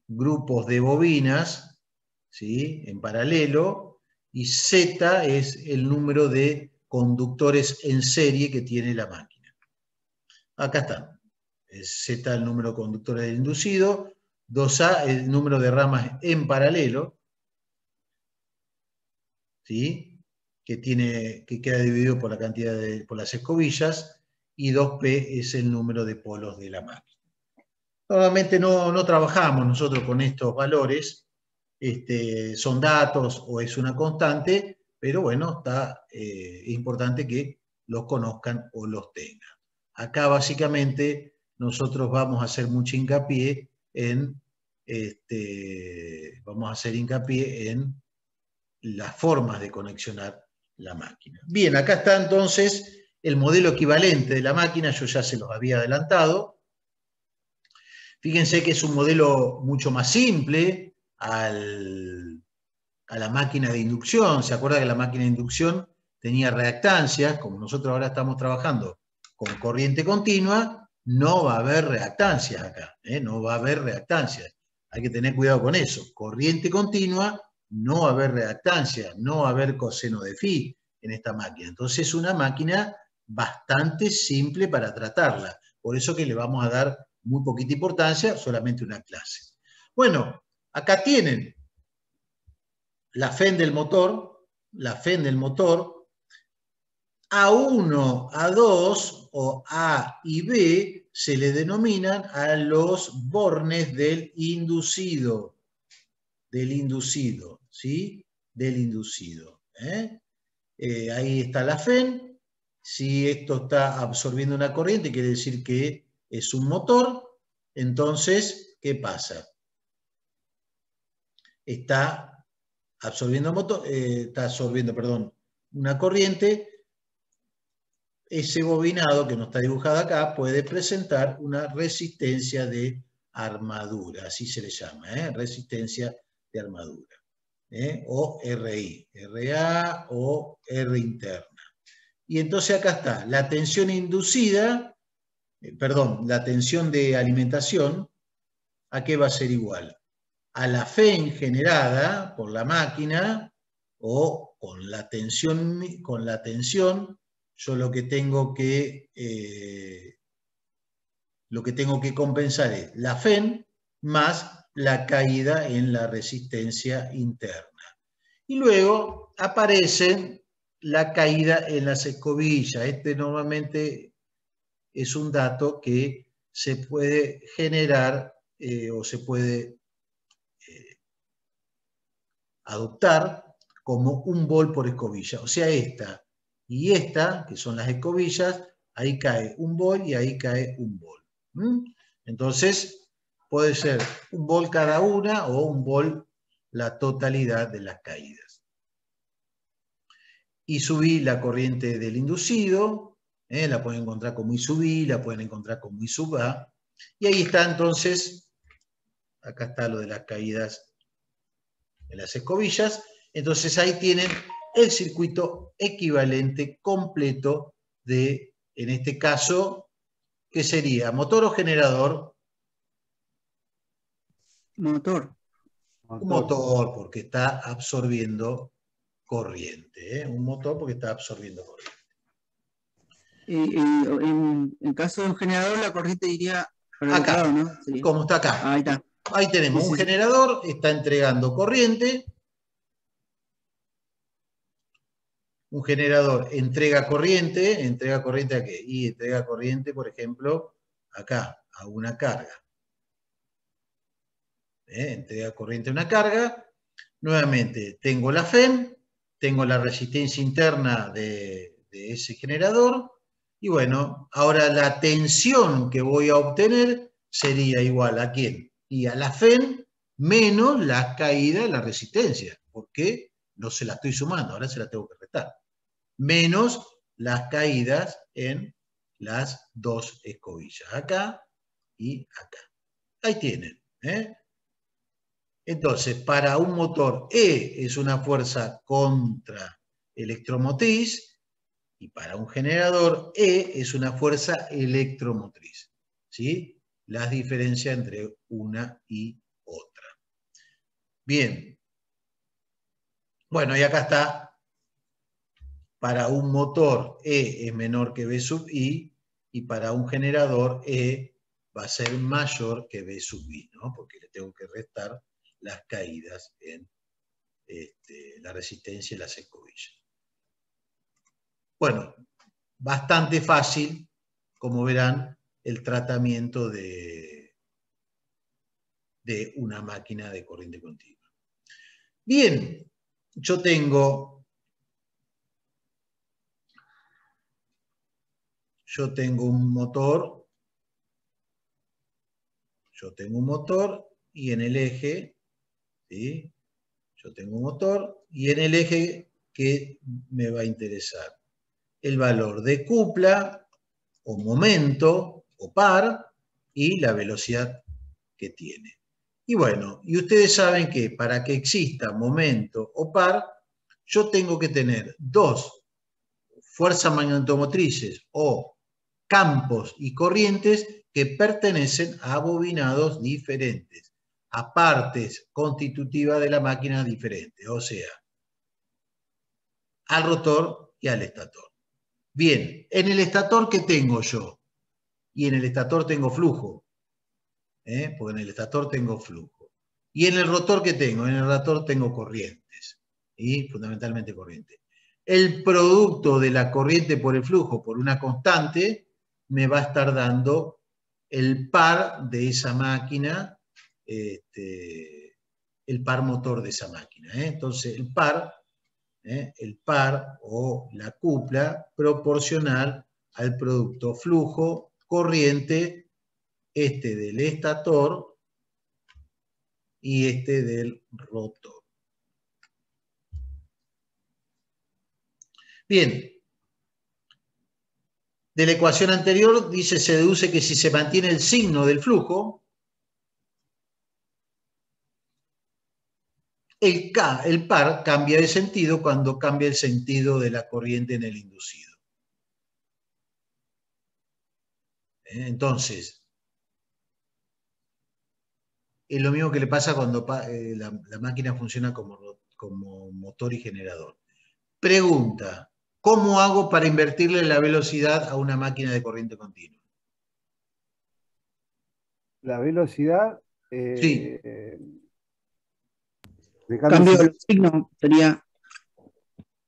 grupos de bobinas, ¿sí? En paralelo, y Z es el número de conductores en serie que tiene la máquina. Acá están. Es Z el número de conductores del inducido, 2A el número de ramas en paralelo, ¿sí? que queda dividido por la cantidad por las escobillas, y 2P es el número de polos de la máquina. Normalmente no trabajamos nosotros con estos valores, son datos o es una constante, pero bueno, es importante que los conozcan o los tengan. Acá básicamente nosotros vamos a hacer mucho hincapié en las formas de conexionar la máquina. Bien, acá está entonces el modelo equivalente de la máquina, yo ya se los había adelantado. Fíjense que es un modelo mucho más simple a la máquina de inducción. ¿Se acuerda que la máquina de inducción tenía reactancias? Como nosotros ahora estamos trabajando con corriente continua, no va a haber reactancias acá, no va a haber reactancias. Hay que tener cuidado con eso. Corriente continua, no va a haber reactancia, no va a haber coseno de phi en esta máquina. Entonces es una máquina bastante simple para tratarla. Por eso que le vamos a dar muy poquita importancia, solamente una clase. Bueno, acá tienen la FEN del motor, la FEN del motor, A1, A2 o A y B se le denominan a los bornes del inducido, ¿sí? Del inducido. Ahí está la FEN. Si esto está absorbiendo una corriente, quiere decir que es un motor. Entonces, ¿qué pasa? Está absorbiendo, una corriente. Ese bobinado que no está dibujado acá puede presentar una resistencia de armadura, así se le llama, resistencia de armadura, o RI, RA o R interna. Y entonces acá está, la tensión inducida, la tensión de alimentación, ¿a qué va a ser igual? A la FEN generada por la máquina o con la tensión, yo lo que tengo que compensar es la FEN más la caída en la resistencia interna. Y luego aparece la caída en las escobillas. Este normalmente es un dato que se puede generar o se puede adoptar como 1 vol por escobilla. O sea, esta y esta, que son las escobillas, ahí cae 1 vol y ahí cae 1 vol. Entonces, puede ser 1 vol cada una o 1 vol la totalidad de las caídas. Y subí la corriente del inducido, la pueden encontrar como I sub I, la pueden encontrar como I sub A. Y ahí está entonces, acá está lo de las caídas en las escobillas. Entonces ahí tienen el circuito equivalente completo de, en este caso, ¿qué sería? ¿Motor o generador? Motor. Un motor, porque está absorbiendo corriente. Un motor porque está absorbiendo corriente. En caso de un generador, la corriente iría para el otro lado, ¿no? Sí. Como está acá. Ahí está. Ahí tenemos un generador, está entregando corriente. Un generador entrega corriente ¿a qué? Y entrega corriente, por ejemplo, acá, a una carga. Entrega corriente a una carga. Nuevamente, tengo la FEN, tengo la resistencia interna de ese generador. Y bueno, ahora la tensión que voy a obtener sería igual ¿a quién? Y a la FEN menos la caída de la resistencia. Porque no se la estoy sumando, ahora se la tengo que restar. Menos las caídas en las dos escobillas, acá y acá. Ahí tienen. Entonces, para un motor E es una fuerza contra electromotriz y para un generador E es una fuerza electromotriz. ¿Sí? Las diferencias entre una y otra. Bien. Bueno, y acá está. Para un motor E es menor que B sub I y para un generador E va a ser mayor que B sub I, ¿no? Porque le tengo que restar las caídas en la resistencia y las escobillas. Bueno, bastante fácil, como verán, el tratamiento de una máquina de corriente continua. Bien, yo tengo un motor, y en el eje, ¿sí? Yo tengo un motor y en el eje, ¿qué me va a interesar? El valor de cupla o momento o par y la velocidad que tiene. Y bueno, y ustedes saben que para que exista momento o par, yo tengo que tener dos fuerzas magnetomotrices o campos y corrientes que pertenecen a bobinados diferentes, a partes constitutivas de la máquina diferentes, o sea, al rotor y al estator. Bien, en el estator, ¿qué tengo yo? Y en el estator tengo flujo, porque en el estator tengo flujo. ¿Y en el rotor qué tengo? En el rotor tengo corrientes. y fundamentalmente corriente. El producto de la corriente por el flujo por una constante me va a estar dando el par de esa máquina, el par motor de esa máquina. Entonces, el par o la cupla proporcional al producto flujo-corriente, del estator y del rotor. Bien. De la ecuación anterior dice, se deduce que si se mantiene el signo del flujo, el par cambia de sentido cuando cambia el sentido de la corriente en el inducido. Entonces, es lo mismo que le pasa cuando la máquina funciona como motor y generador. Pregunta, ¿cómo hago para invertirle la velocidad a una máquina de corriente continua? La velocidad... Sí. Cambio de signo sería...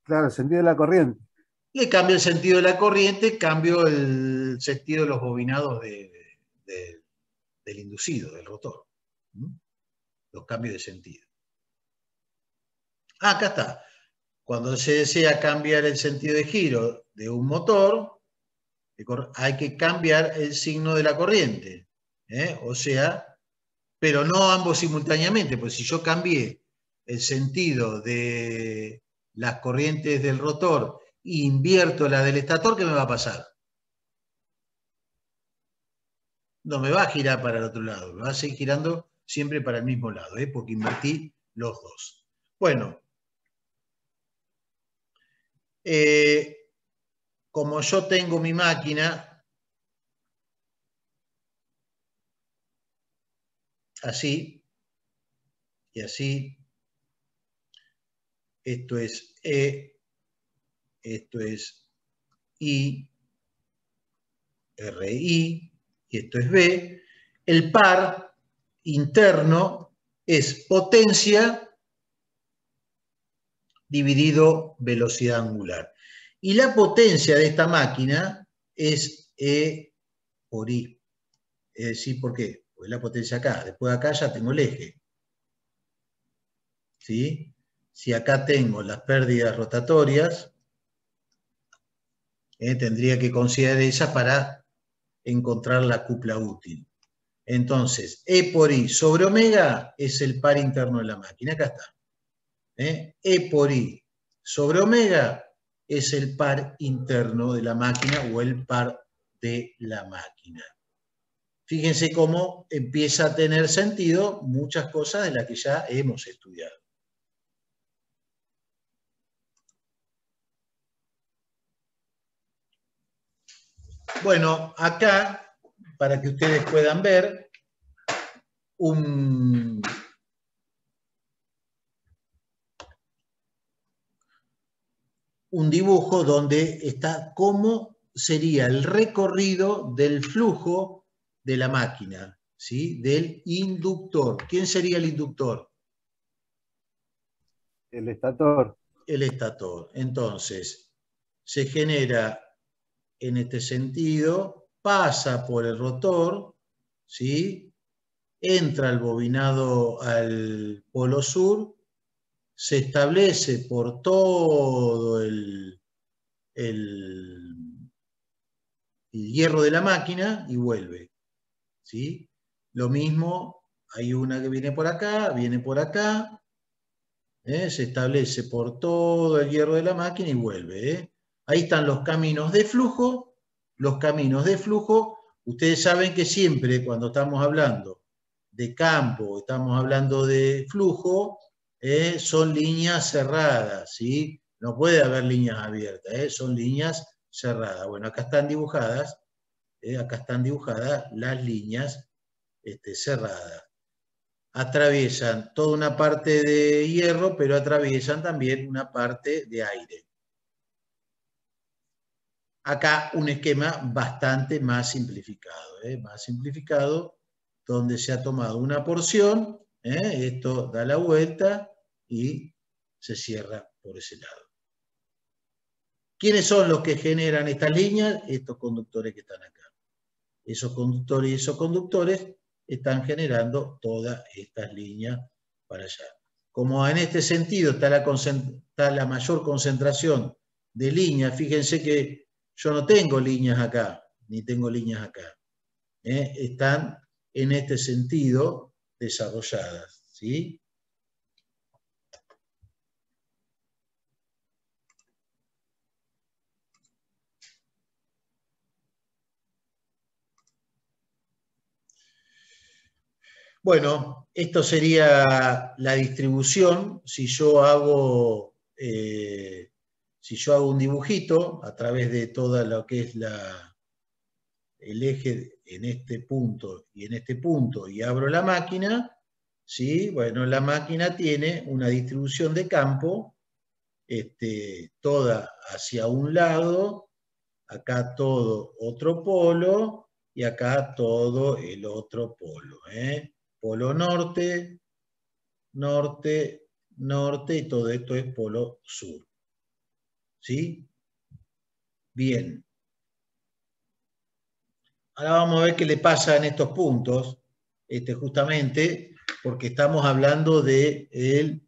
Claro, el sentido de la corriente. Le cambio el sentido de la corriente, cambio el sentido de los bobinados del inducido, del rotor. Los cambios de sentido. Acá está. Cuando se desea cambiar el sentido de giro de un motor, hay que cambiar el signo de la corriente. O sea, pero no ambos simultáneamente, pues si yo cambié el sentido de las corrientes del rotor e invierto la del estator, ¿qué me va a pasar? No me va a girar para el otro lado, me va a seguir girando siempre para el mismo lado, porque invertí los dos. Bueno, como yo tengo mi máquina así y así, esto es E, esto es I, RI, y esto es B, el par interno es potencia dividido velocidad angular. Y la potencia de esta máquina es E por I. Es decir, ¿por qué? Pues la potencia acá. Después acá ya tengo el eje. ¿Sí? Si acá tengo las pérdidas rotatorias, tendría que considerar esas para encontrar la cupla útil. Entonces, E por I sobre omega es el par interno de la máquina. Acá está. E por I sobre omega es el par interno de la máquina o el par de la máquina. Fíjense cómo empieza a tener sentido muchas cosas de las que ya hemos estudiado. Bueno, acá, para que ustedes puedan ver, un dibujo donde está cómo sería el recorrido del flujo de la máquina, ¿sí? Del inductor. ¿Quién sería el inductor? El estator. El estator. Entonces, se genera en este sentido, pasa por el rotor, ¿sí? Entra el bobinado al polo sur, se establece por todo el hierro de la máquina y vuelve, ¿sí? Lo mismo, hay una que viene por acá, se establece por todo el hierro de la máquina y vuelve. Ahí están los caminos de flujo. Los caminos de flujo, ustedes saben que siempre cuando estamos hablando de campo, estamos hablando de flujo, son líneas cerradas, ¿sí? No puede haber líneas abiertas, son líneas cerradas. Bueno, acá están dibujadas las líneas cerradas. Atraviesan toda una parte de hierro, pero atraviesan también una parte de aire. Acá un esquema bastante más simplificado, donde se ha tomado una porción, esto da la vuelta y se cierra por ese lado. ¿Quiénes son los que generan estas líneas? Estos conductores que están acá. Esos conductores y esos conductores están generando todas estas líneas para allá. Como en este sentido está la mayor concentración de líneas, fíjense que yo no tengo líneas acá, ni tengo líneas acá. Están en este sentido desarrolladas, ¿sí? Bueno, esto sería la distribución. Si yo hago un dibujito a través de todo lo que es el eje en este punto y en este punto, y abro la máquina, ¿sí? Bueno, la máquina tiene una distribución de campo, toda hacia un lado, acá todo otro polo, y acá todo el otro polo, Polo norte, norte, norte, y todo esto es polo sur. ¿Sí? Bien. Ahora vamos a ver qué le pasa en estos puntos, justamente porque estamos hablando del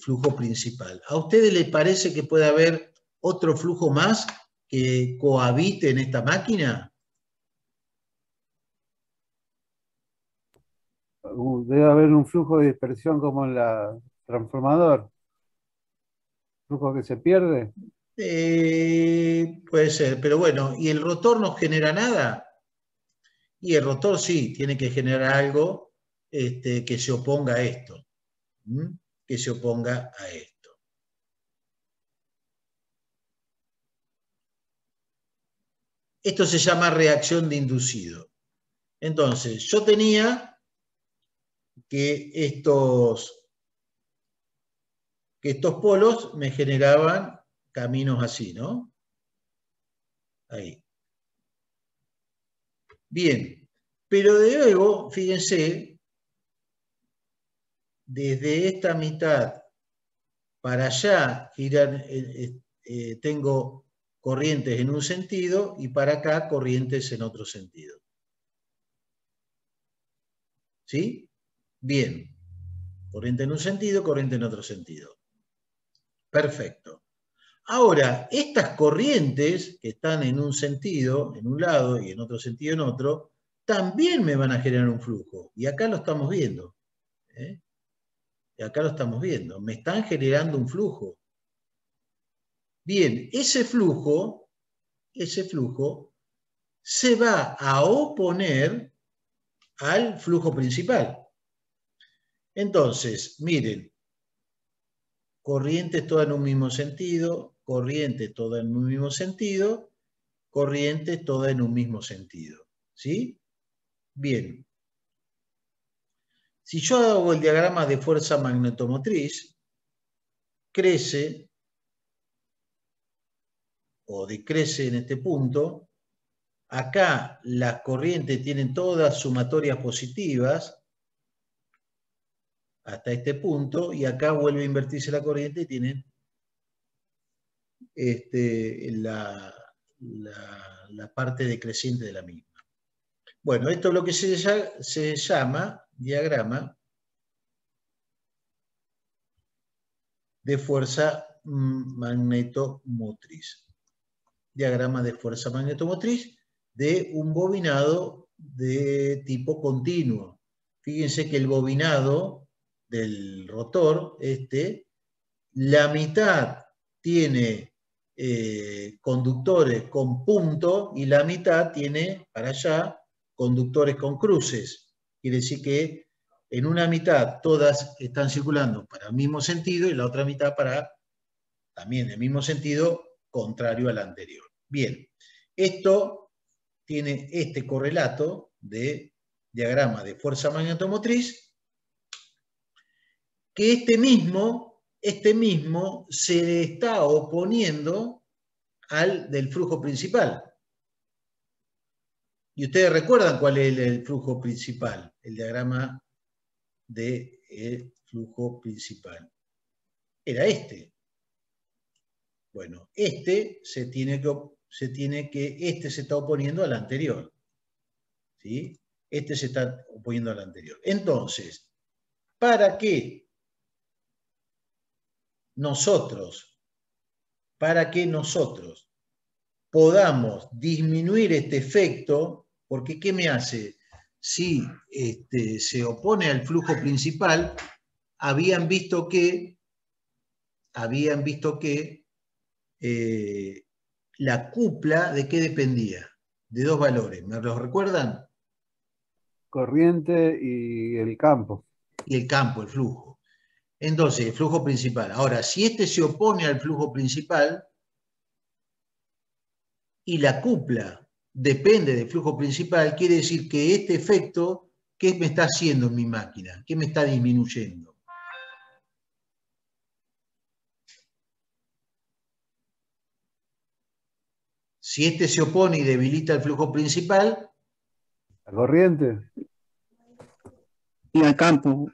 flujo principal. ¿A ustedes les parece que puede haber otro flujo más que cohabite en esta máquina? Debe haber un flujo de dispersión como en la transformador. ¿Flujo que se pierde? Puede ser, pero bueno, ¿y el rotor no genera nada? Y el rotor sí, tiene que generar algo que se oponga a esto. Que se oponga a esto. Esto se llama reacción de inducido. Entonces, yo tenía que estos polos me generaban caminos así, ¿no? Ahí. Bien, pero de luego, fíjense, desde esta mitad para allá tengo corrientes en un sentido y para acá corrientes en otro sentido. ¿Sí? Bien. Corriente en un sentido, corriente en otro sentido. Perfecto. Ahora, estas corrientes que están en un sentido, en un lado, y en otro sentido en otro, también me van a generar un flujo. Y acá lo estamos viendo. Y acá lo estamos viendo. Me están generando un flujo. Bien, ese flujo se va a oponer al flujo principal. Entonces, miren, corriente toda en un mismo sentido, corriente toda en un mismo sentido, corriente toda en un mismo sentido. ¿Sí? Bien. Si yo hago el diagrama de fuerza magnetomotriz, crece o decrece en este punto. Acá las corrientes tienen todas sumatorias positivas hasta este punto, y acá vuelve a invertirse la corriente y tienen la parte decreciente de la misma. Bueno, esto es lo que se llama diagrama de fuerza magnetomotriz. Diagrama de fuerza magnetomotriz de un bobinado de tipo continuo. Fíjense que el bobinado del rotor, la mitad tiene conductores con punto y la mitad tiene para allá conductores con cruces. Quiere decir que en una mitad todas están circulando para el mismo sentido y la otra mitad para también el mismo sentido contrario al anterior. Bien, esto tiene este correlato de diagrama de fuerza magnetomotriz, que este mismo se le está oponiendo al del flujo principal. Y ustedes recuerdan cuál es el flujo principal, el diagrama del flujo principal. era este. Bueno, este se está oponiendo al anterior. ¿Sí? Este se está oponiendo al anterior. Entonces, para que nosotros podamos disminuir este efecto, porque ¿qué me hace? Si se opone al flujo principal, habían visto que la cupla, ¿de qué dependía? De dos valores, ¿me los recuerdan? Corriente y el campo. Y el campo, el flujo. Entonces, el flujo principal. Ahora, si este se opone al flujo principal y la cupla depende del flujo principal, quiere decir que este efecto, ¿qué me está haciendo en mi máquina? ¿Qué me está disminuyendo? Si este se opone y debilita el flujo principal, La corriente. Y al campo,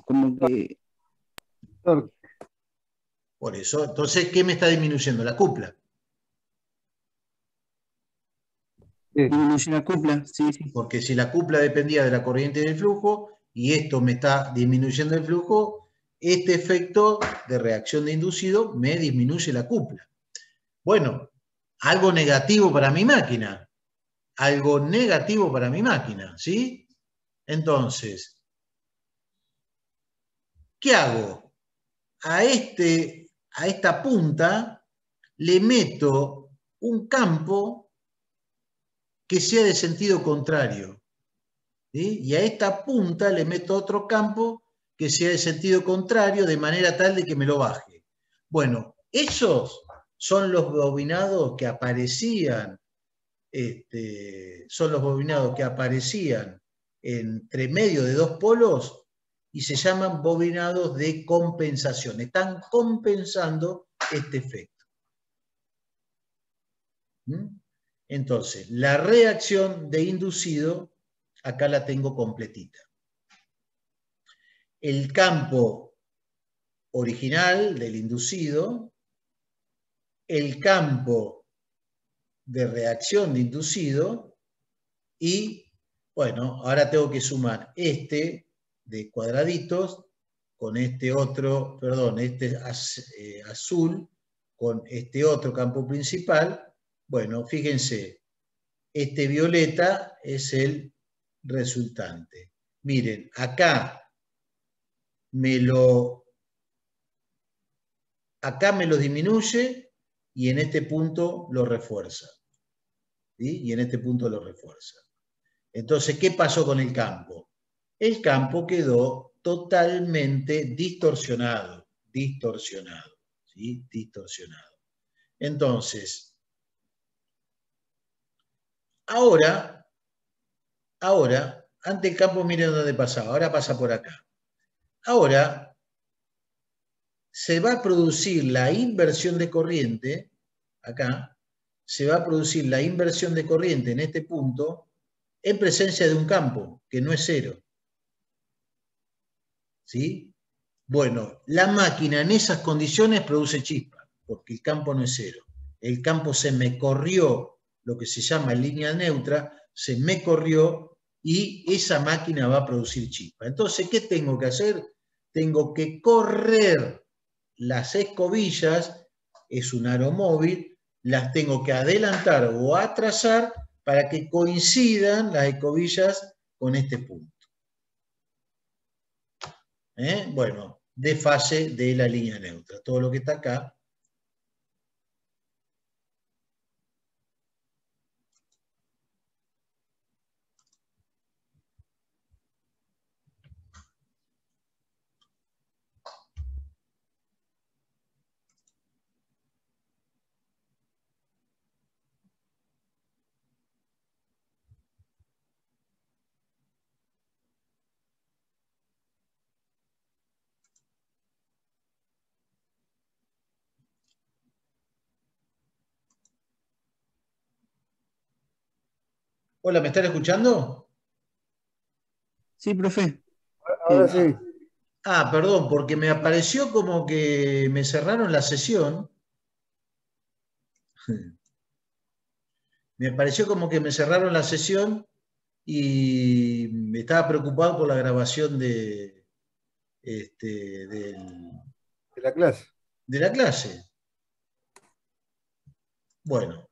como que por eso, entonces, ¿qué me está disminuyendo? La cupla. disminuye la cupla, sí, sí. Porque si la cupla dependía de la corriente y del flujo, y esto me está disminuyendo el flujo, este efecto de reacción de inducido me disminuye la cupla. Bueno, algo negativo para mi máquina. Algo negativo para mi máquina, ¿sí? Entonces, ¿qué hago? A esta punta le meto un campo que sea de sentido contrario. ¿Sí? Y a esta punta le meto otro campo que sea de sentido contrario, de manera tal de que me lo baje. Bueno, esos son los bobinados que aparecían, entre medio de dos polos y se llaman bobinados de compensación. Están compensando este efecto. Entonces, la reacción de inducido, acá la tengo completita. El campo original del inducido, el campo de reacción de inducido y, bueno, ahora tengo que sumar este de cuadraditos con este otro, perdón, este azul con este otro campo principal. Bueno, fíjense, este violeta es el resultante. Miren, acá me lo disminuye y en este punto lo refuerza. ¿Sí? Y en este punto lo refuerza. Entonces, ¿qué pasó con el campo? El campo quedó totalmente distorsionado. ¿Sí? Distorsionado. Entonces, ahora, ante el campo, miren dónde pasaba. Ahora pasa por acá. Ahora, se va a producir la inversión de corriente, acá, se va a producir la inversión de corriente en este punto en presencia de un campo que no es cero. ¿Sí? Bueno, la máquina en esas condiciones produce chispa, porque el campo no es cero. El campo se me corrió, lo que se llama línea neutra, se me corrió y esa máquina va a producir chispa. Entonces, ¿qué tengo que hacer? Tengo que correr las escobillas, es un aro móvil, las tengo que adelantar o atrasar para que coincidan las escobillas con este punto. Bueno, de fase de la línea neutra. Todo lo que está acá. Hola, ¿me están escuchando? Sí, profe. Ahora sí. Ah, perdón, porque me apareció como que me cerraron la sesión. Me pareció como que me cerraron la sesión y estaba preocupado por la grabación de la clase. de la clase. Bueno,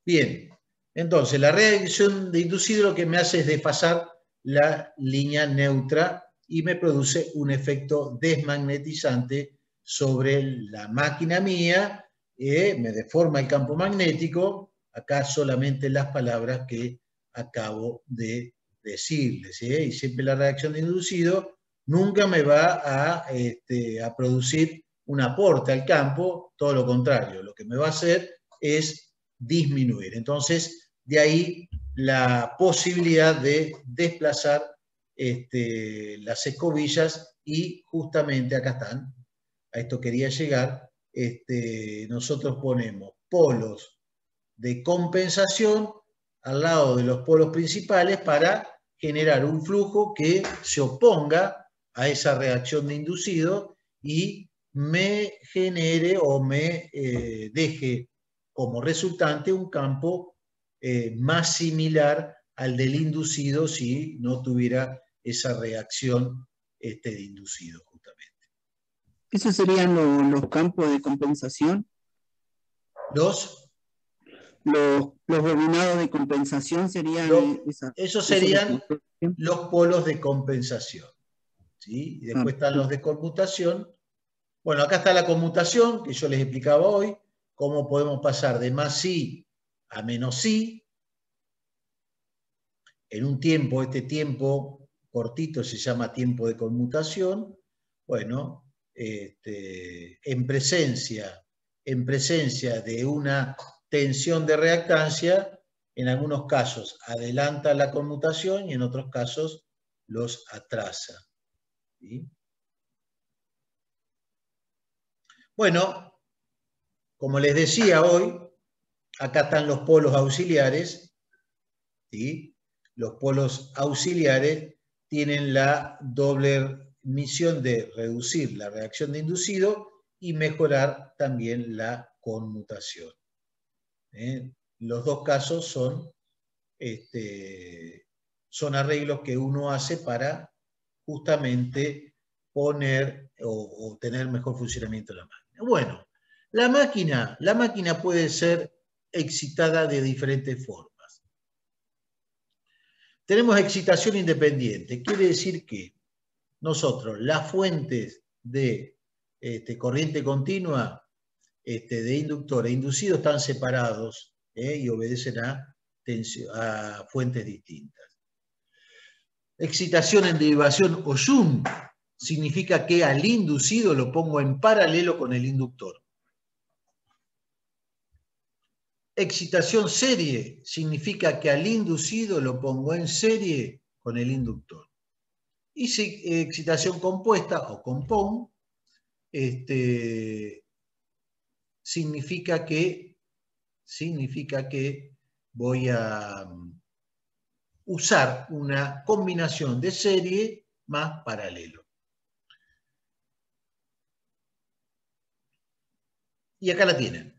bien. Entonces, la reacción de inducido lo que me hace es desfasar la línea neutra y me produce un efecto desmagnetizante sobre la máquina mía, me deforma el campo magnético, acá solamente las palabras que acabo de decirles, y siempre la reacción de inducido nunca me va a producir un aporte al campo, todo lo contrario, lo que me va a hacer es disminuir. Entonces, de ahí la posibilidad de desplazar las escobillas y justamente acá están, a esto quería llegar, nosotros ponemos polos de compensación al lado de los polos principales para generar un flujo que se oponga a esa reacción de inducido y me genere o me deje como resultante un campo más similar al del inducido si no tuviera esa reacción de inducido justamente. ¿Esos serían los campos de compensación? Los bobinados de compensación serían esos serían los polos de compensación, ¿sí? Y después están los de conmutación. Bueno, acá está la conmutación que yo les explicaba hoy, cómo podemos pasar de más I a menos I. En un tiempo, este tiempo cortito se llama tiempo de conmutación. Bueno, en presencia de una tensión de reactancia, en algunos casos adelanta la conmutación y en otros casos los atrasa. ¿Sí? Bueno, como les decía hoy, acá están los polos auxiliares, ¿sí? Los polos auxiliares tienen la doble misión de reducir la reacción de inducido y mejorar también la conmutación. Los dos casos son arreglos que uno hace para justamente poner o tener mejor funcionamiento de la máquina. Bueno, la máquina puede ser excitada de diferentes formas. Tenemos excitación independiente, quiere decir que nosotros las fuentes de corriente continua, de inductor e inducido están separados y obedecen a fuentes distintas. Excitación en derivación o shunt significa que al inducido lo pongo en paralelo con el inductor. Excitación serie significa que al inducido lo pongo en serie con el inductor. Y excitación compuesta o compound significa que voy a usar una combinación de serie más paralelo. Y acá la tienen.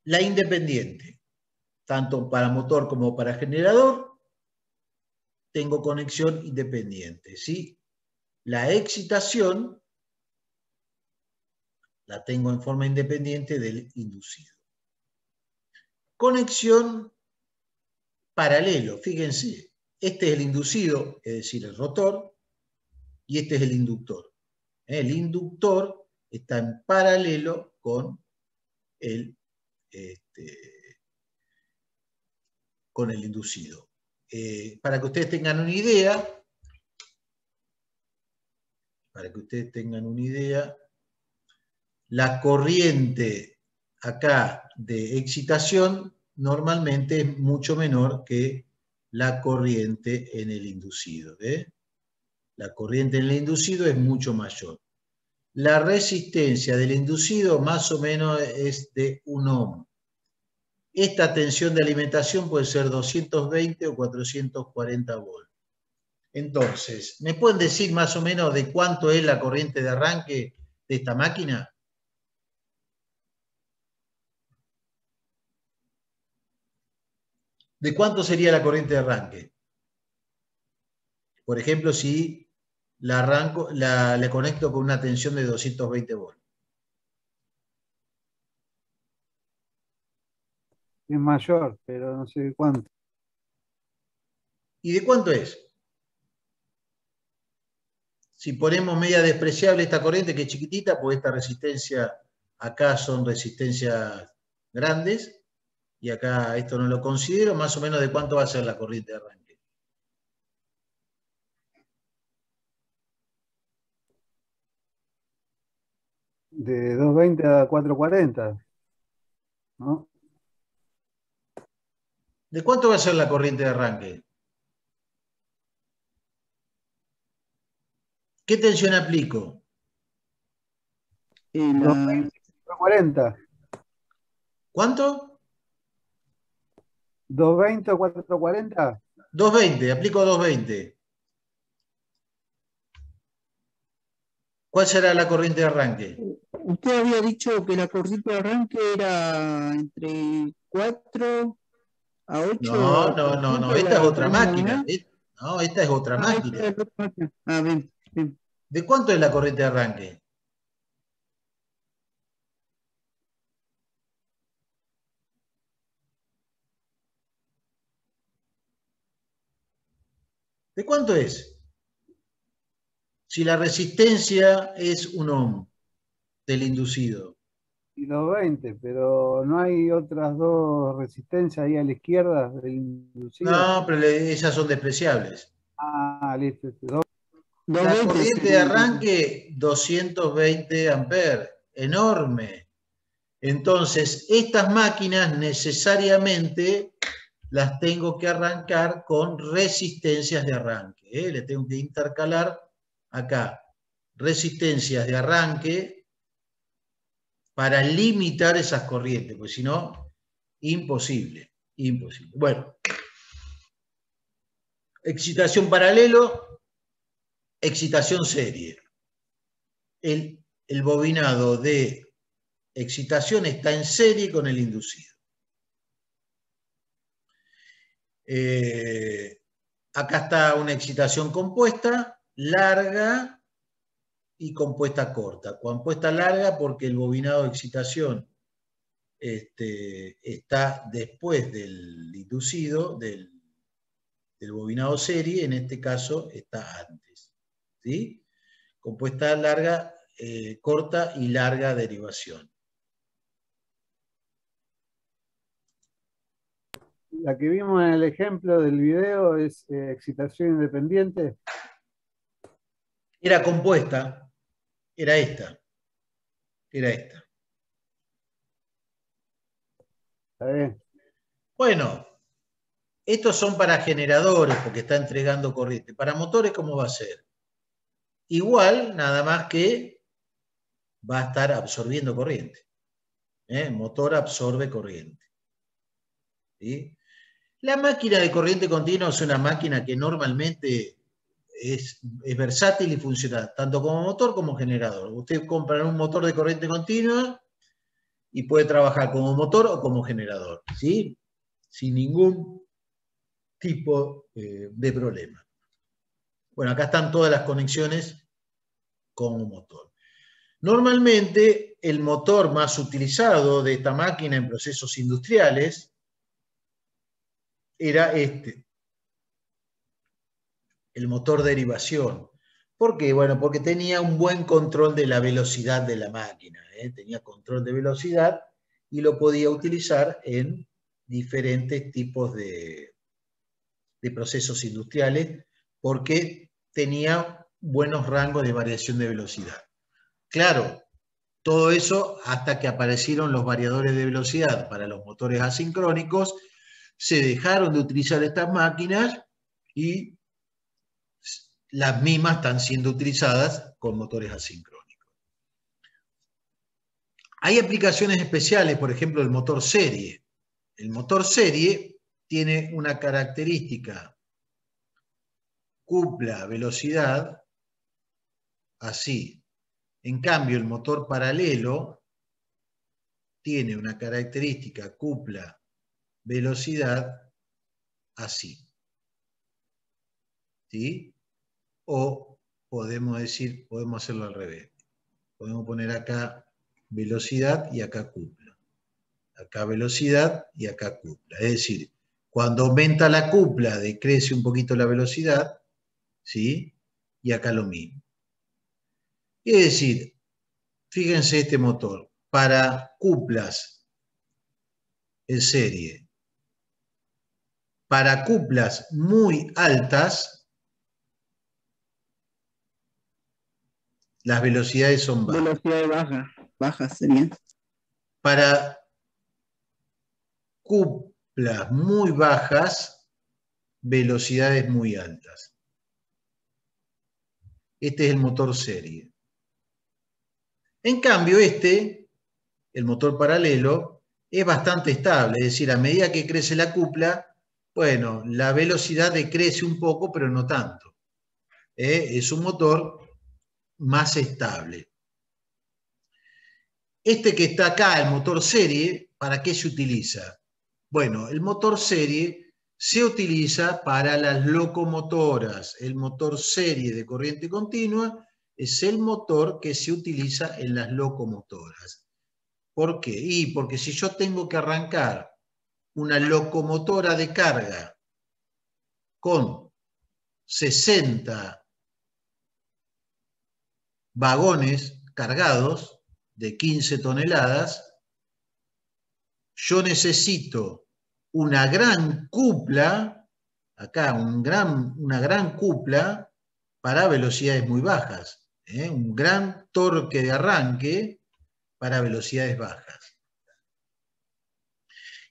La independiente, tanto para motor como para generador, tengo conexión independiente, ¿sí? La excitación la tengo en forma independiente del inducido. Conexión paralelo, fíjense, este es el inducido, es decir, el rotor, y este es el inductor. El inductor está en paralelo con el inducido. Para que ustedes tengan una idea, la corriente acá de excitación normalmente es mucho menor que la corriente en el inducido. La corriente en el inducido es mucho mayor. La resistencia del inducido más o menos es de 1 ohm. Esta tensión de alimentación puede ser 220 o 440 volts. Entonces, ¿me pueden decir más o menos de cuánto es la corriente de arranque de esta máquina? ¿De cuánto sería la corriente de arranque? Por ejemplo, si le conecto con una tensión de 220 volts. Es mayor, pero no sé cuánto. ¿Y de cuánto es? Si ponemos media despreciable esta corriente, que es chiquitita, pues esta resistencia, acá son resistencias grandes, y acá esto no lo considero, más o menos de cuánto va a ser la corriente de arranque. De 220 a 440, ¿no? ¿De cuánto va a ser la corriente de arranque? ¿Qué tensión aplico? 440. ¿Cuánto? 220 o 440. 220, aplico 220. ¿Cuál será la corriente de arranque? Usted había dicho que la corriente de arranque era entre 4 a 8. No, esta es otra máquina. No, esta es otra máquina. Esta es otra máquina. Ah, bien, bien. ¿De cuánto es la corriente de arranque? ¿De cuánto es? Si la resistencia es 1 ohm del inducido. Y 220, pero no hay otras dos resistencias ahí a la izquierda del inducido. No, pero esas son despreciables. Ah, listo. La corriente de arranque, 220 amperes, enorme. Entonces, estas máquinas necesariamente las tengo que arrancar con resistencias de arranque. Le tengo que intercalar acá resistencias de arranque para limitar esas corrientes, porque si no, imposible, imposible. Bueno, excitación paralelo, excitación serie. El bobinado de excitación está en serie con el inducido. Acá está una excitación compuesta, larga y compuesta corta. Compuesta larga porque el bobinado de excitación está después del inducido, del bobinado serie, en este caso está antes. ¿Sí? Compuesta larga, corta y larga derivación. La que vimos en el ejemplo del video es excitación independiente. Era compuesta, era esta. Era esta. ¿Está bien? Bueno, estos son para generadores porque está entregando corriente. Para motores, ¿cómo va a ser? Igual, nada más que va a estar absorbiendo corriente. El motor absorbe corriente. ¿Sí? La máquina de corriente continua es una máquina que normalmente es versátil y funciona tanto como motor como generador. Usted compra un motor de corriente continua y puede trabajar como motor o como generador, ¿sí? Sin ningún tipo de problema. Bueno, acá están todas las conexiones con un motor. Normalmente, el motor más utilizado de esta máquina en procesos industriales era este, el motor de derivación. ¿Por qué? Bueno, porque tenía un buen control de la velocidad de la máquina, tenía control de velocidad y lo podía utilizar en diferentes tipos de procesos industriales porque tenía buenos rangos de variación de velocidad. Claro, todo eso hasta que aparecieron los variadores de velocidad para los motores asincrónicos, se dejaron de utilizar estas máquinas y las mismas están siendo utilizadas con motores asincrónicos. Hay aplicaciones especiales, por ejemplo, el motor serie. El motor serie tiene una característica cupla, velocidad, así. En cambio, el motor paralelo tiene una característica cupla, velocidad, así. ¿Sí? O podemos decir, podemos hacerlo al revés. Podemos poner acá velocidad y acá cupla. Acá velocidad y acá cupla. Es decir, cuando aumenta la cupla, decrece un poquito la velocidad, ¿sí? Y acá lo mismo. Es decir, fíjense este motor, para cuplas en serie, para cuplas muy altas, las velocidades son bajas. Velocidades bajas serían. Para cuplas muy bajas, velocidades muy altas. Este es el motor serie. En cambio, el motor paralelo, es bastante estable. Es decir, a medida que crece la cupla, bueno, la velocidad decrece un poco, pero no tanto. Es un motor más estable. Este que está acá, el motor serie, ¿para qué se utiliza? Bueno, el motor serie se utiliza para las locomotoras. El motor serie de corriente continua es el motor que se utiliza en las locomotoras. ¿Por qué? Y porque si yo tengo que arrancar una locomotora de carga con 60 vagones cargados de 15 toneladas, yo necesito una gran cupla, acá una gran cupla para velocidades muy bajas, un gran torque de arranque para velocidades bajas.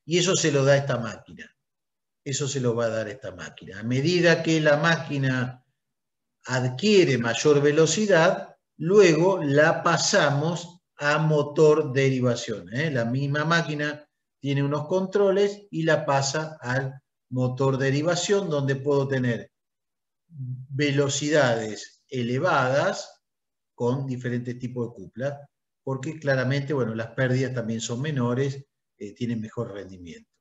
Y eso se lo da esta máquina. Eso se lo va a dar esta máquina. A medida que la máquina adquiere mayor velocidad, luego la pasamos a motor derivación. La misma máquina tiene unos controles y la pasa al motor derivación, donde puedo tener velocidades elevadas con diferentes tipos de cuplas, porque claramente, bueno, las pérdidas también son menores, tienen mejor rendimiento.